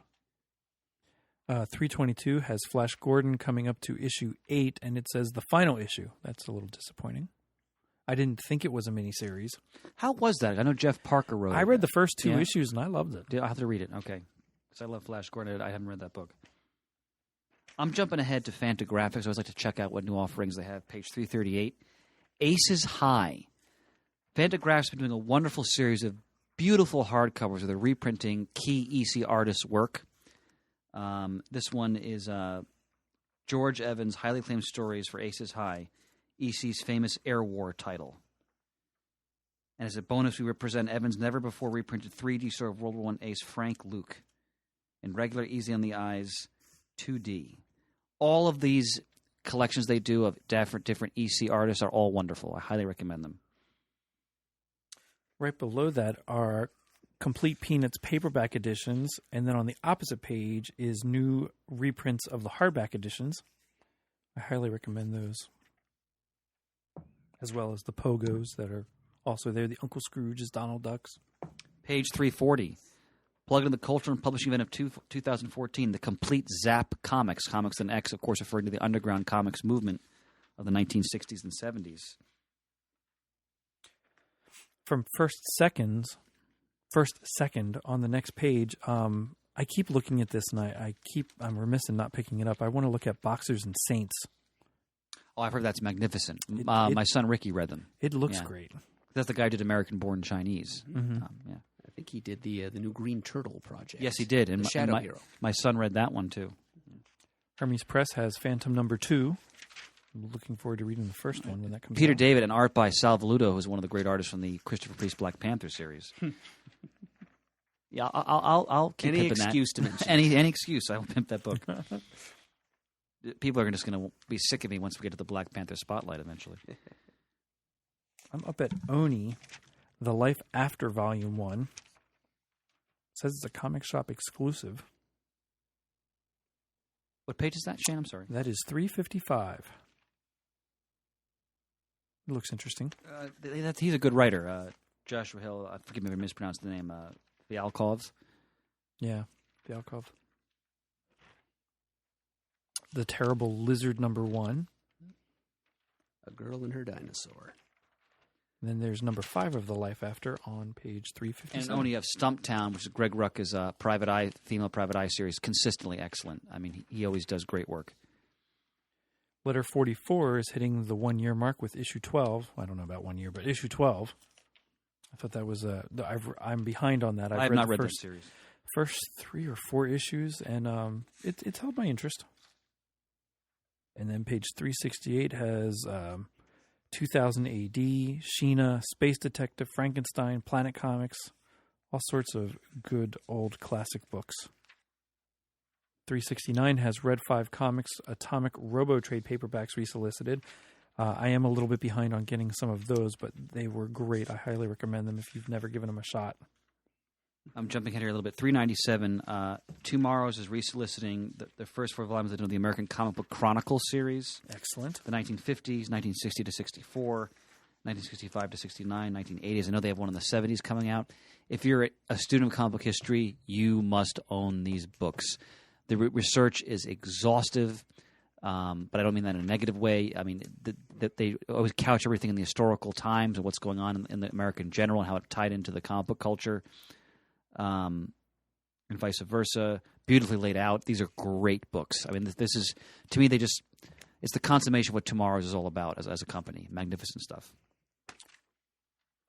322 has Flash Gordon coming up to issue 8, and it says the final issue. That's a little disappointing. I didn't think it was a miniseries. How was that? I know Jeff Parker wrote it. I read the first 2 Yeah. issues, and I loved it. I'll have to read it. Okay. Because I love Flash Gordon. I haven't read that book. I'm jumping ahead to Fantagraphics. I always like to check out what new offerings they have. Page 338. Aces High. Fantagraphics has been doing a wonderful series of beautiful hardcovers where they're reprinting key EC artists' work. This one is George Evans' highly acclaimed stories for Aces High, EC's famous Air War title. And as a bonus, we represent Evans' never-before reprinted 3D story of World War I ace Frank Luke in regular, easy on the eyes 2D. All of these collections they do of different EC artists are all wonderful. I highly recommend them. Right below that are Complete Peanuts paperback editions, and then on the opposite page is new reprints of the hardback editions. I highly recommend those, as well as the Pogos that are also there. The Uncle Scrooge's, Donald Ducks. Page 340. Plugged in the cultural and publishing event of 2014, the Complete Zap Comics. Comics and X, of course, referring to the underground comics movement of the 1960s and 70s. From first second on the next page, I keep looking at this, and I'm remiss in not picking it up. I want to look at Boxers and Saints. Oh, I've heard that's magnificent. My son Ricky read them. It looks Yeah. great. That's the guy who did American Born Chinese. Mm-hmm. Yeah. I think he did the new Green Turtle project. Yes, he did. And the Shadow my, Hero. my son read that one, too. Hermes Press has Phantom #2. I'm looking forward to reading the first one when that comes Peter out. David and art by Sal Voluto, who's one of the great artists from the Christopher Priest Black Panther series. Yeah, I'll keep Any pimping excuse that. to mention. Any excuse, I'll pimp that book. People are just going to be sick of me once we get to the Black Panther spotlight eventually. I'm up at Oni, The Life After Volume 1. It says it's a comic shop exclusive. What page is that, Shane? I'm sorry. That is 355. It looks interesting. He's a good writer. Joshua Hill, forgive me if I mispronounced the name, the Alcoves. Yeah, the alcove. The Terrible Lizard #1. A Girl and Her Dinosaur. And then there's #5 of The Life After on page 357. And only of Stumptown, which is Greg Rucka's private eye, female private eye series, consistently excellent. I mean, he always does great work. Letter 44 is hitting the 1 year mark with issue 12. I don't know about 1 year, but issue 12. I thought that was I'm behind on that. I have not read first, that series. First 3 or 4 issues, and it's held my interest. And then page 368 has 2000 AD, Sheena, Space Detective, Frankenstein, Planet Comics, all sorts of good old classic books. 369 has Red 5 Comics, Atomic Robo Trade paperbacks resolicited. I am a little bit behind on getting some of those, but they were great. I highly recommend them if you've never given them a shot. I'm jumping ahead here a little bit. 397. Tomorrow's is resoliciting the first 4 volumes of the American Comic Book Chronicle series. Excellent. The 1950s, 1960 to 64, 1965 to 69, 1980s. I know they have one in the 70s coming out. If you're a student of comic book history, you must own these books. The research is exhaustive, but I don't mean that in a negative way. I mean, they always couch everything in the historical times and what's going on in the American general and how it tied into the comic book culture. And vice versa, beautifully laid out. These are great books. I mean, this is, to me, it's the consummation of what Tomorrow's is all about as a company. Magnificent stuff.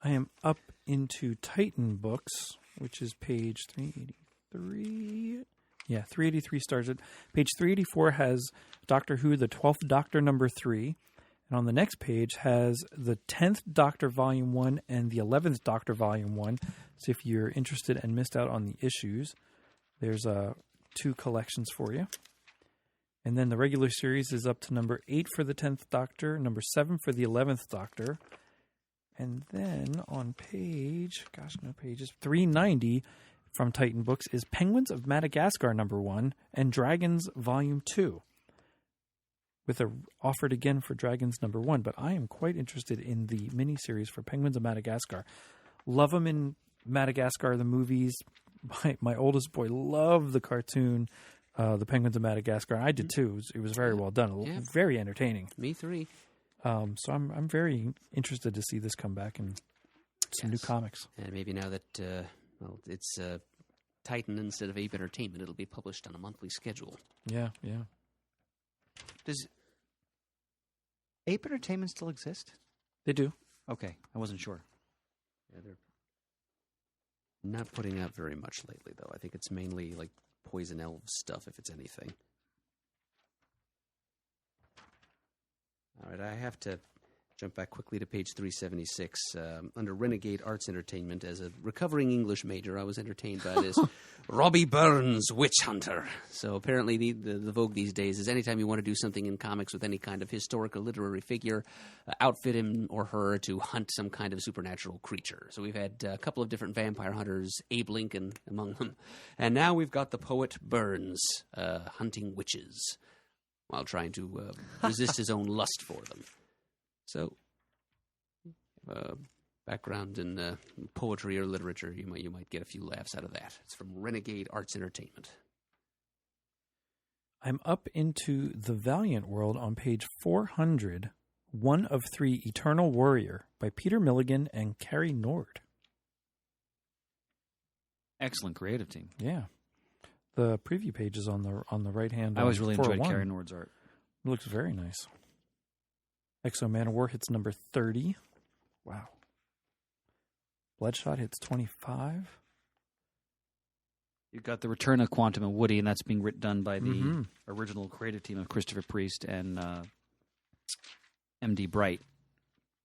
I am up into Titan Books, which is page 383. Yeah, 383 starts it. Page 384 has Doctor Who, the 12th Doctor #3. And on the next page has the 10th Doctor Volume 1 and the 11th Doctor Volume 1. So if you're interested and missed out on the issues, there's 2 collections for you. And then the regular series is up to #8 for the 10th Doctor, #7 for the 11th Doctor. And then on page, 390 from Titan Books is Penguins of Madagascar #1 and Dragons Volume 2. With a offered again for Dragons #1, but I am quite interested in the miniseries for Penguins of Madagascar. Love them in Madagascar, the movies. My oldest boy loved the cartoon. The Penguins of Madagascar. I did too. It was very well done. Yeah. Very entertaining. Me 3. So I'm very interested to see this come back and some new comics. And maybe now that it's Titan instead of Ape Entertainment, it'll be published on a monthly schedule. Yeah. Does Ape Entertainment still exist? They do. Okay, I wasn't sure. Yeah, they're not putting out very much lately, though. I think it's mainly like Poison Elves stuff, if it's anything. All right, I have to jump back quickly to page 376. Under Renegade Arts Entertainment, as a recovering English major, I was entertained by this Robbie Burns Witch Hunter. So apparently the vogue these days is anytime you want to do something in comics with any kind of historic or literary figure, outfit him or her to hunt some kind of supernatural creature. So we've had a couple of different vampire hunters, Abe Lincoln among them. And now we've got the poet Burns hunting witches while trying to resist his own lust for them. So, background in poetry or literature, you might get a few laughs out of that. It's from Renegade Arts Entertainment. I'm up into the Valiant world on page 400, 1 of 3 Eternal Warrior by Peter Milligan and Carrie Nord. Excellent creative team. Yeah. The preview page is on the right hand. I always really enjoyed 401. Carrie Nord's art. It looks very nice. Exo Man of War hits number 30. Wow. Bloodshot hits 25. You got the return of Quantum and Woody, and that's being done by the original creative team of Christopher Priest and M.D. Bright.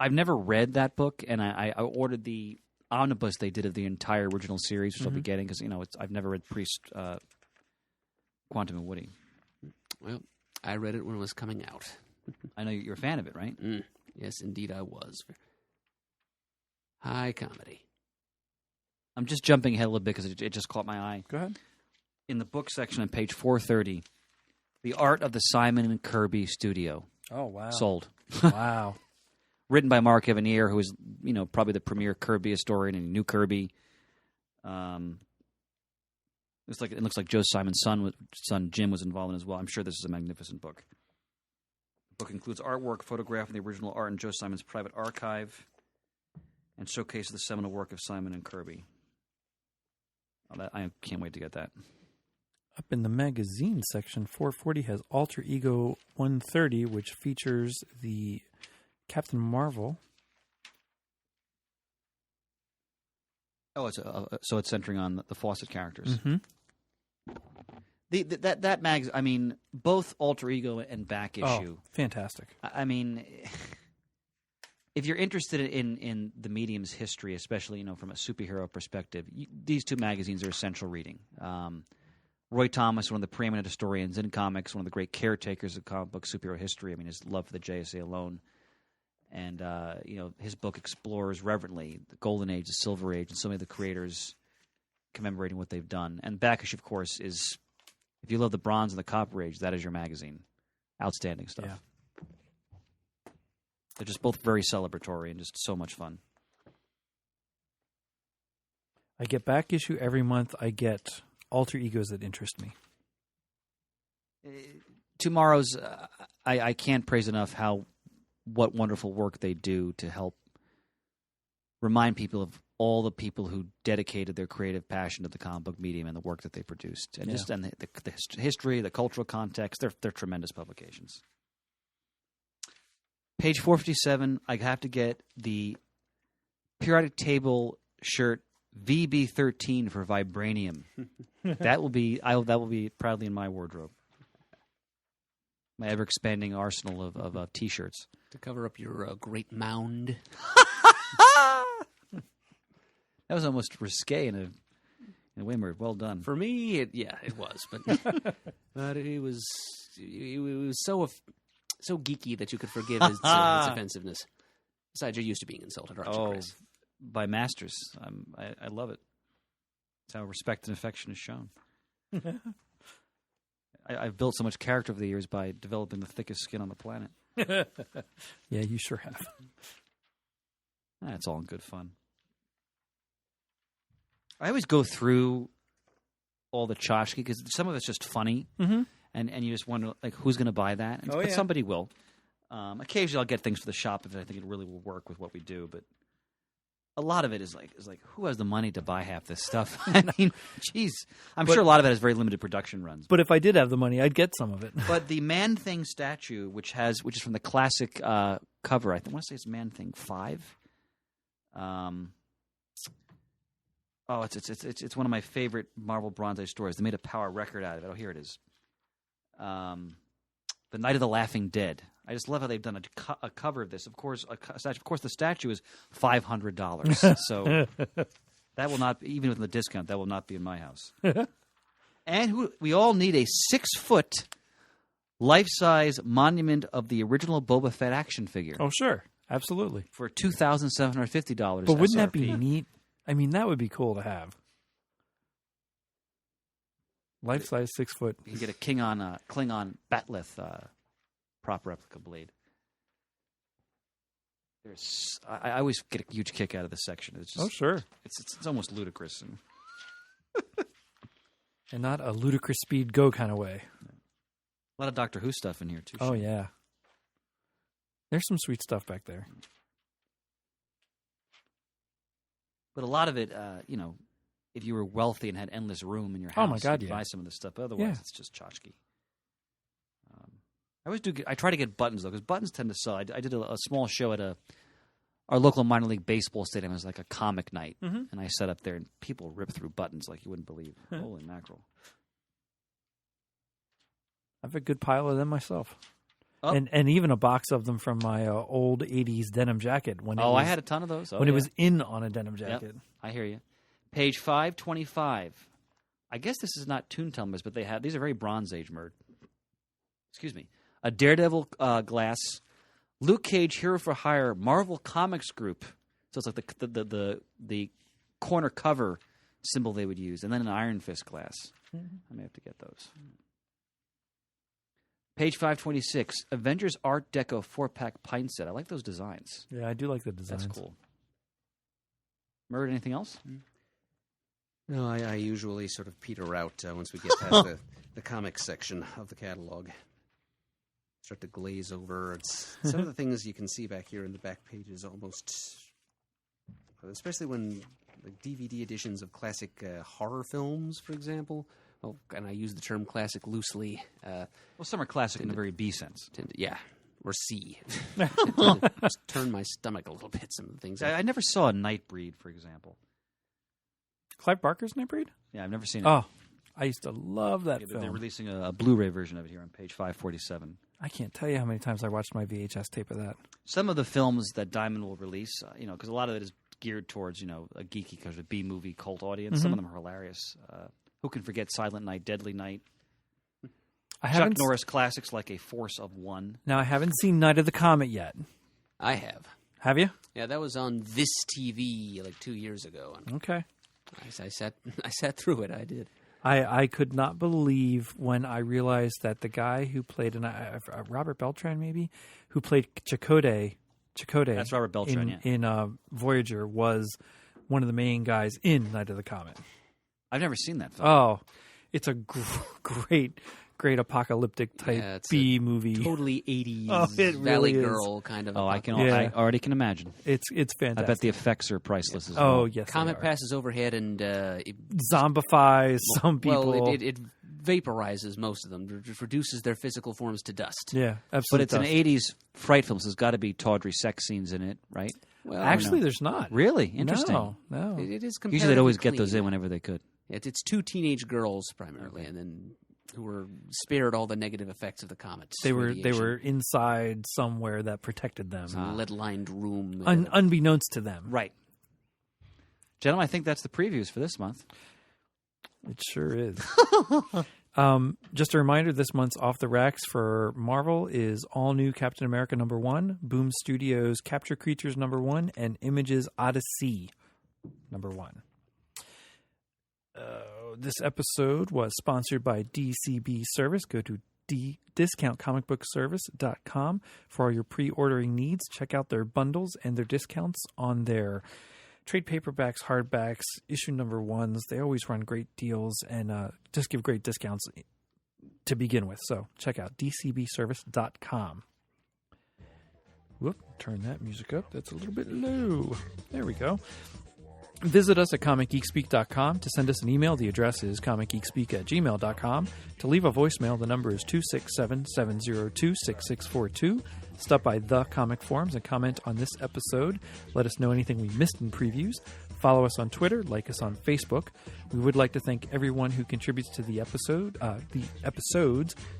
I've never read that book, and I ordered the omnibus they did of the entire original series, which I'll be getting because I've never read Priest, Quantum and Woody. Well, I read it when it was coming out. I know you're a fan of it, right? Yes, indeed I was. High comedy. I'm just jumping ahead a little bit because it just caught my eye. Go ahead. In the book section on page 430, The Art of the Simon and Kirby Studio. Oh, wow. Sold. Wow. Written by Mark Evanier, who is, probably the premier Kirby historian and knew Kirby. It looks like Joe Simon's son Jim was involved in it as well. I'm sure this is a magnificent book. The book includes artwork, photographing the original art in Joe Simon's private archive, and showcases the seminal work of Simon and Kirby. I can't wait to get that. Up in the magazine section, 440 has Alter Ego 130, which features the Captain Marvel. Oh, so it's centering on the Fawcett characters. Mm-hmm. That mag. I mean, both Alter Ego and Back Issue. Oh, fantastic. I mean, if you're interested in the medium's history, especially from a superhero perspective, these two magazines are essential reading. Roy Thomas, one of the preeminent historians in comics, one of the great caretakers of comic book superhero history. I mean, his love for the JSA alone. And, his book explores reverently the Golden Age, the Silver Age, and so many of the creators commemorating what they've done. And Back Issue, of course, is, if you love the Bronze and the Copper Age, that is your magazine. Outstanding stuff. Yeah. They're just both very celebratory and just so much fun. I get Back Issue every month. I get Alter Egos that interest me. Tomorrow's, I can't praise enough what wonderful work they do to help remind people of all the people who dedicated their creative passion to the comic book medium and the work that they produced, and the history, the cultural context. They're tremendous publications. Page 457. I have to get the periodic table shirt VB13 for Vibranium. That will be proudly in my wardrobe. My ever expanding arsenal of T-shirts. To cover up your great mound. That was almost risque in a way. Well done. For me, it was, but but it was so geeky that you could forgive his offensiveness. Besides, you're used to being insulted, aren't you, Chris? By masters. I love it. It's how respect and affection is shown. I've built so much character over the years by developing the thickest skin on the planet. Yeah, you sure have. That's all in good fun. I always go through all the tchotchke because some of it's just funny, Mhm. and you just wonder like who's going to buy that. Oh, but yeah. somebody will. Occasionally, I'll get things for the shop if I think it really will work with what we do. But a lot of it is like who has the money to buy half this stuff? I mean, geez, I'm sure a lot of it has very limited production runs. But if I did have the money, I'd get some of it. But the Man Thing statue, which is from the classic cover, I want to say it's Man Thing 5. It's one of my favorite Marvel Bronze Age stories. They made a power record out of it. Oh, here it is. The Night of the Laughing Dead. I just love how they've done a cover of this. Of course, the statue is $500. So that will not, even with the discount, that will not be in my house. And we all need a 6-foot life-size monument of the original Boba Fett action figure Oh, sure. Absolutely. for $2,750. But wouldn't that be SRP. neat? I mean, that would be cool to have. Life-size 6-foot. You can get a Klingon Batleth prop replica blade. I always get a huge kick out of this section. It's just, Oh, sure. it's almost ludicrous. And And not a ludicrous speed go kind of way. a lot of Doctor Who stuff in here, too. Oh, yeah. There's some sweet stuff back there. But a lot of it, if you were wealthy and had endless room in your house, Oh, my God, you'd yeah. buy some of this stuff. But otherwise, Yeah. it's just tchotchke. I try to get buttons, though, because buttons tend to sell. I did a small show at our local minor league baseball stadium. It was like a comic night, Mhm. and I sat up there, and people ripped through buttons like you wouldn't believe. Holy mackerel. I have a good pile of them myself. Oh. And even a box of them from my old 80s denim jacket. When it Oh, was, I had a ton of those. Oh, when it yeah. was in on a denim jacket. I hear you. Page 525. I guess this is not Toontumbers, but these are very Bronze Age, Murd. Excuse me. A Daredevil glass, Luke Cage Hero for Hire, Marvel Comics Group. So it's like the corner cover symbol they would use, and then an Iron Fist glass. I may have to get those. Page 526, Avengers Art Deco 4-pack pint set. I like those designs. Yeah, I do like the designs. That's cool. Murd, anything else? No, I usually sort of peter out once we get past the comics section of the catalog. Start to glaze over. Some of the things you can see back here in the back pages almost, especially when like DVD editions of classic horror films, for example. Well, and I use the term classic loosely. Well, some are classic in a very B sense. Yeah, or C. Just turn my stomach a little bit. Some of the things. I never saw a Nightbreed, for example. Clive Barker's Nightbreed? Yeah, I've never seen it. Oh, I used to love that Yeah, film. they're releasing a Blu-ray version of it here on page 547. I can't tell you how many times I watched my VHS tape of that. Some of the films that Diamond will release, because a lot of it is geared towards, a geeky kind of B-movie cult audience. Some of them are hilarious. Who can forget Silent Night, Deadly Night? I Chuck haven't Norris classics like A Force of One. Now, I haven't seen Night of the Comet yet. I have. Have you? Yeah, that was on This TV like 2 years ago. And Okay. I sat through it. I did. I could not believe when I realized that the guy who played Robert Beltran, maybe, who played Chakotay. That's Robert Beltran, in Voyager, was one of the main guys in Night of the Comet. I've never seen that film. Oh, it's a great apocalyptic type Yeah, it's B movie. Totally 80s Oh, it Valley really is. Girl kind of. I Yeah. already can imagine. It's I fantastic. bet the effects are priceless as well. Oh yes, they Comet are. passes overhead and it, Zombifies some people. well, it vaporizes most of them. It just reduces their physical forms to dust. Yeah, But absolutely. it's an 80s fright film, so there's got to be tawdry sex scenes in it, right? Well, Actually, there's not. Really? Interesting. No. it is. Usually they'd always comparatively get those clean. in whenever they could. It's two teenage girls primarily, and then who were spared all the negative effects of the comet. They radiation. were inside somewhere that protected them, Some lead-lined room. unbeknownst to them. Right. Gentlemen, I think that's the previews for this month. It sure is. Just a reminder, this month's Off the Racks for Marvel is all new Captain America #1, Boom Studios Capture Creatures #1, and Images Odyssey #1. This episode was sponsored by DCB Service. Go to discountcomicbookservice.com for all your pre-ordering needs. Check out their bundles and their discounts on their trade paperbacks, hardbacks, issue number 1s. They always run great deals and just give great discounts to begin with. So check out dcbservice.com. Whoop, turn that music up. That's a little bit low. There we go. Visit us at comicgeekspeak.com. To send us an email, the address is comicgeekspeak@gmail.com. To leave a voicemail, the number is 267-702-6642. Stop by The Comic Forums and comment on this episode. Let us know anything we missed in previews. Follow us on Twitter, like us on Facebook. We would like to thank everyone who contributes to the episodes,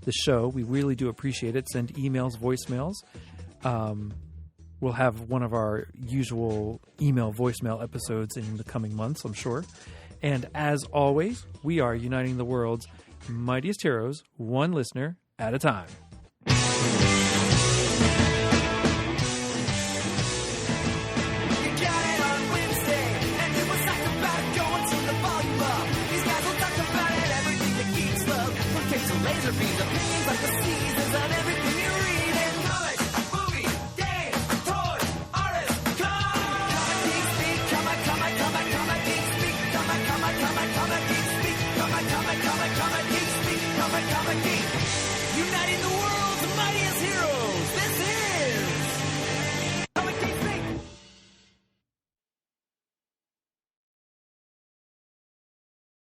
the show. We really do appreciate it. Send emails, voicemails. We'll have one of our usual email voicemail episodes in the coming months, I'm sure. And as always, we are uniting the world's mightiest heroes, one listener at a time. Laser beams, opinions like the seasons of everything you read in comics, movies, games, toys, artists, comic geek speak, comic geek speak, comic geek speak, comic geek speak.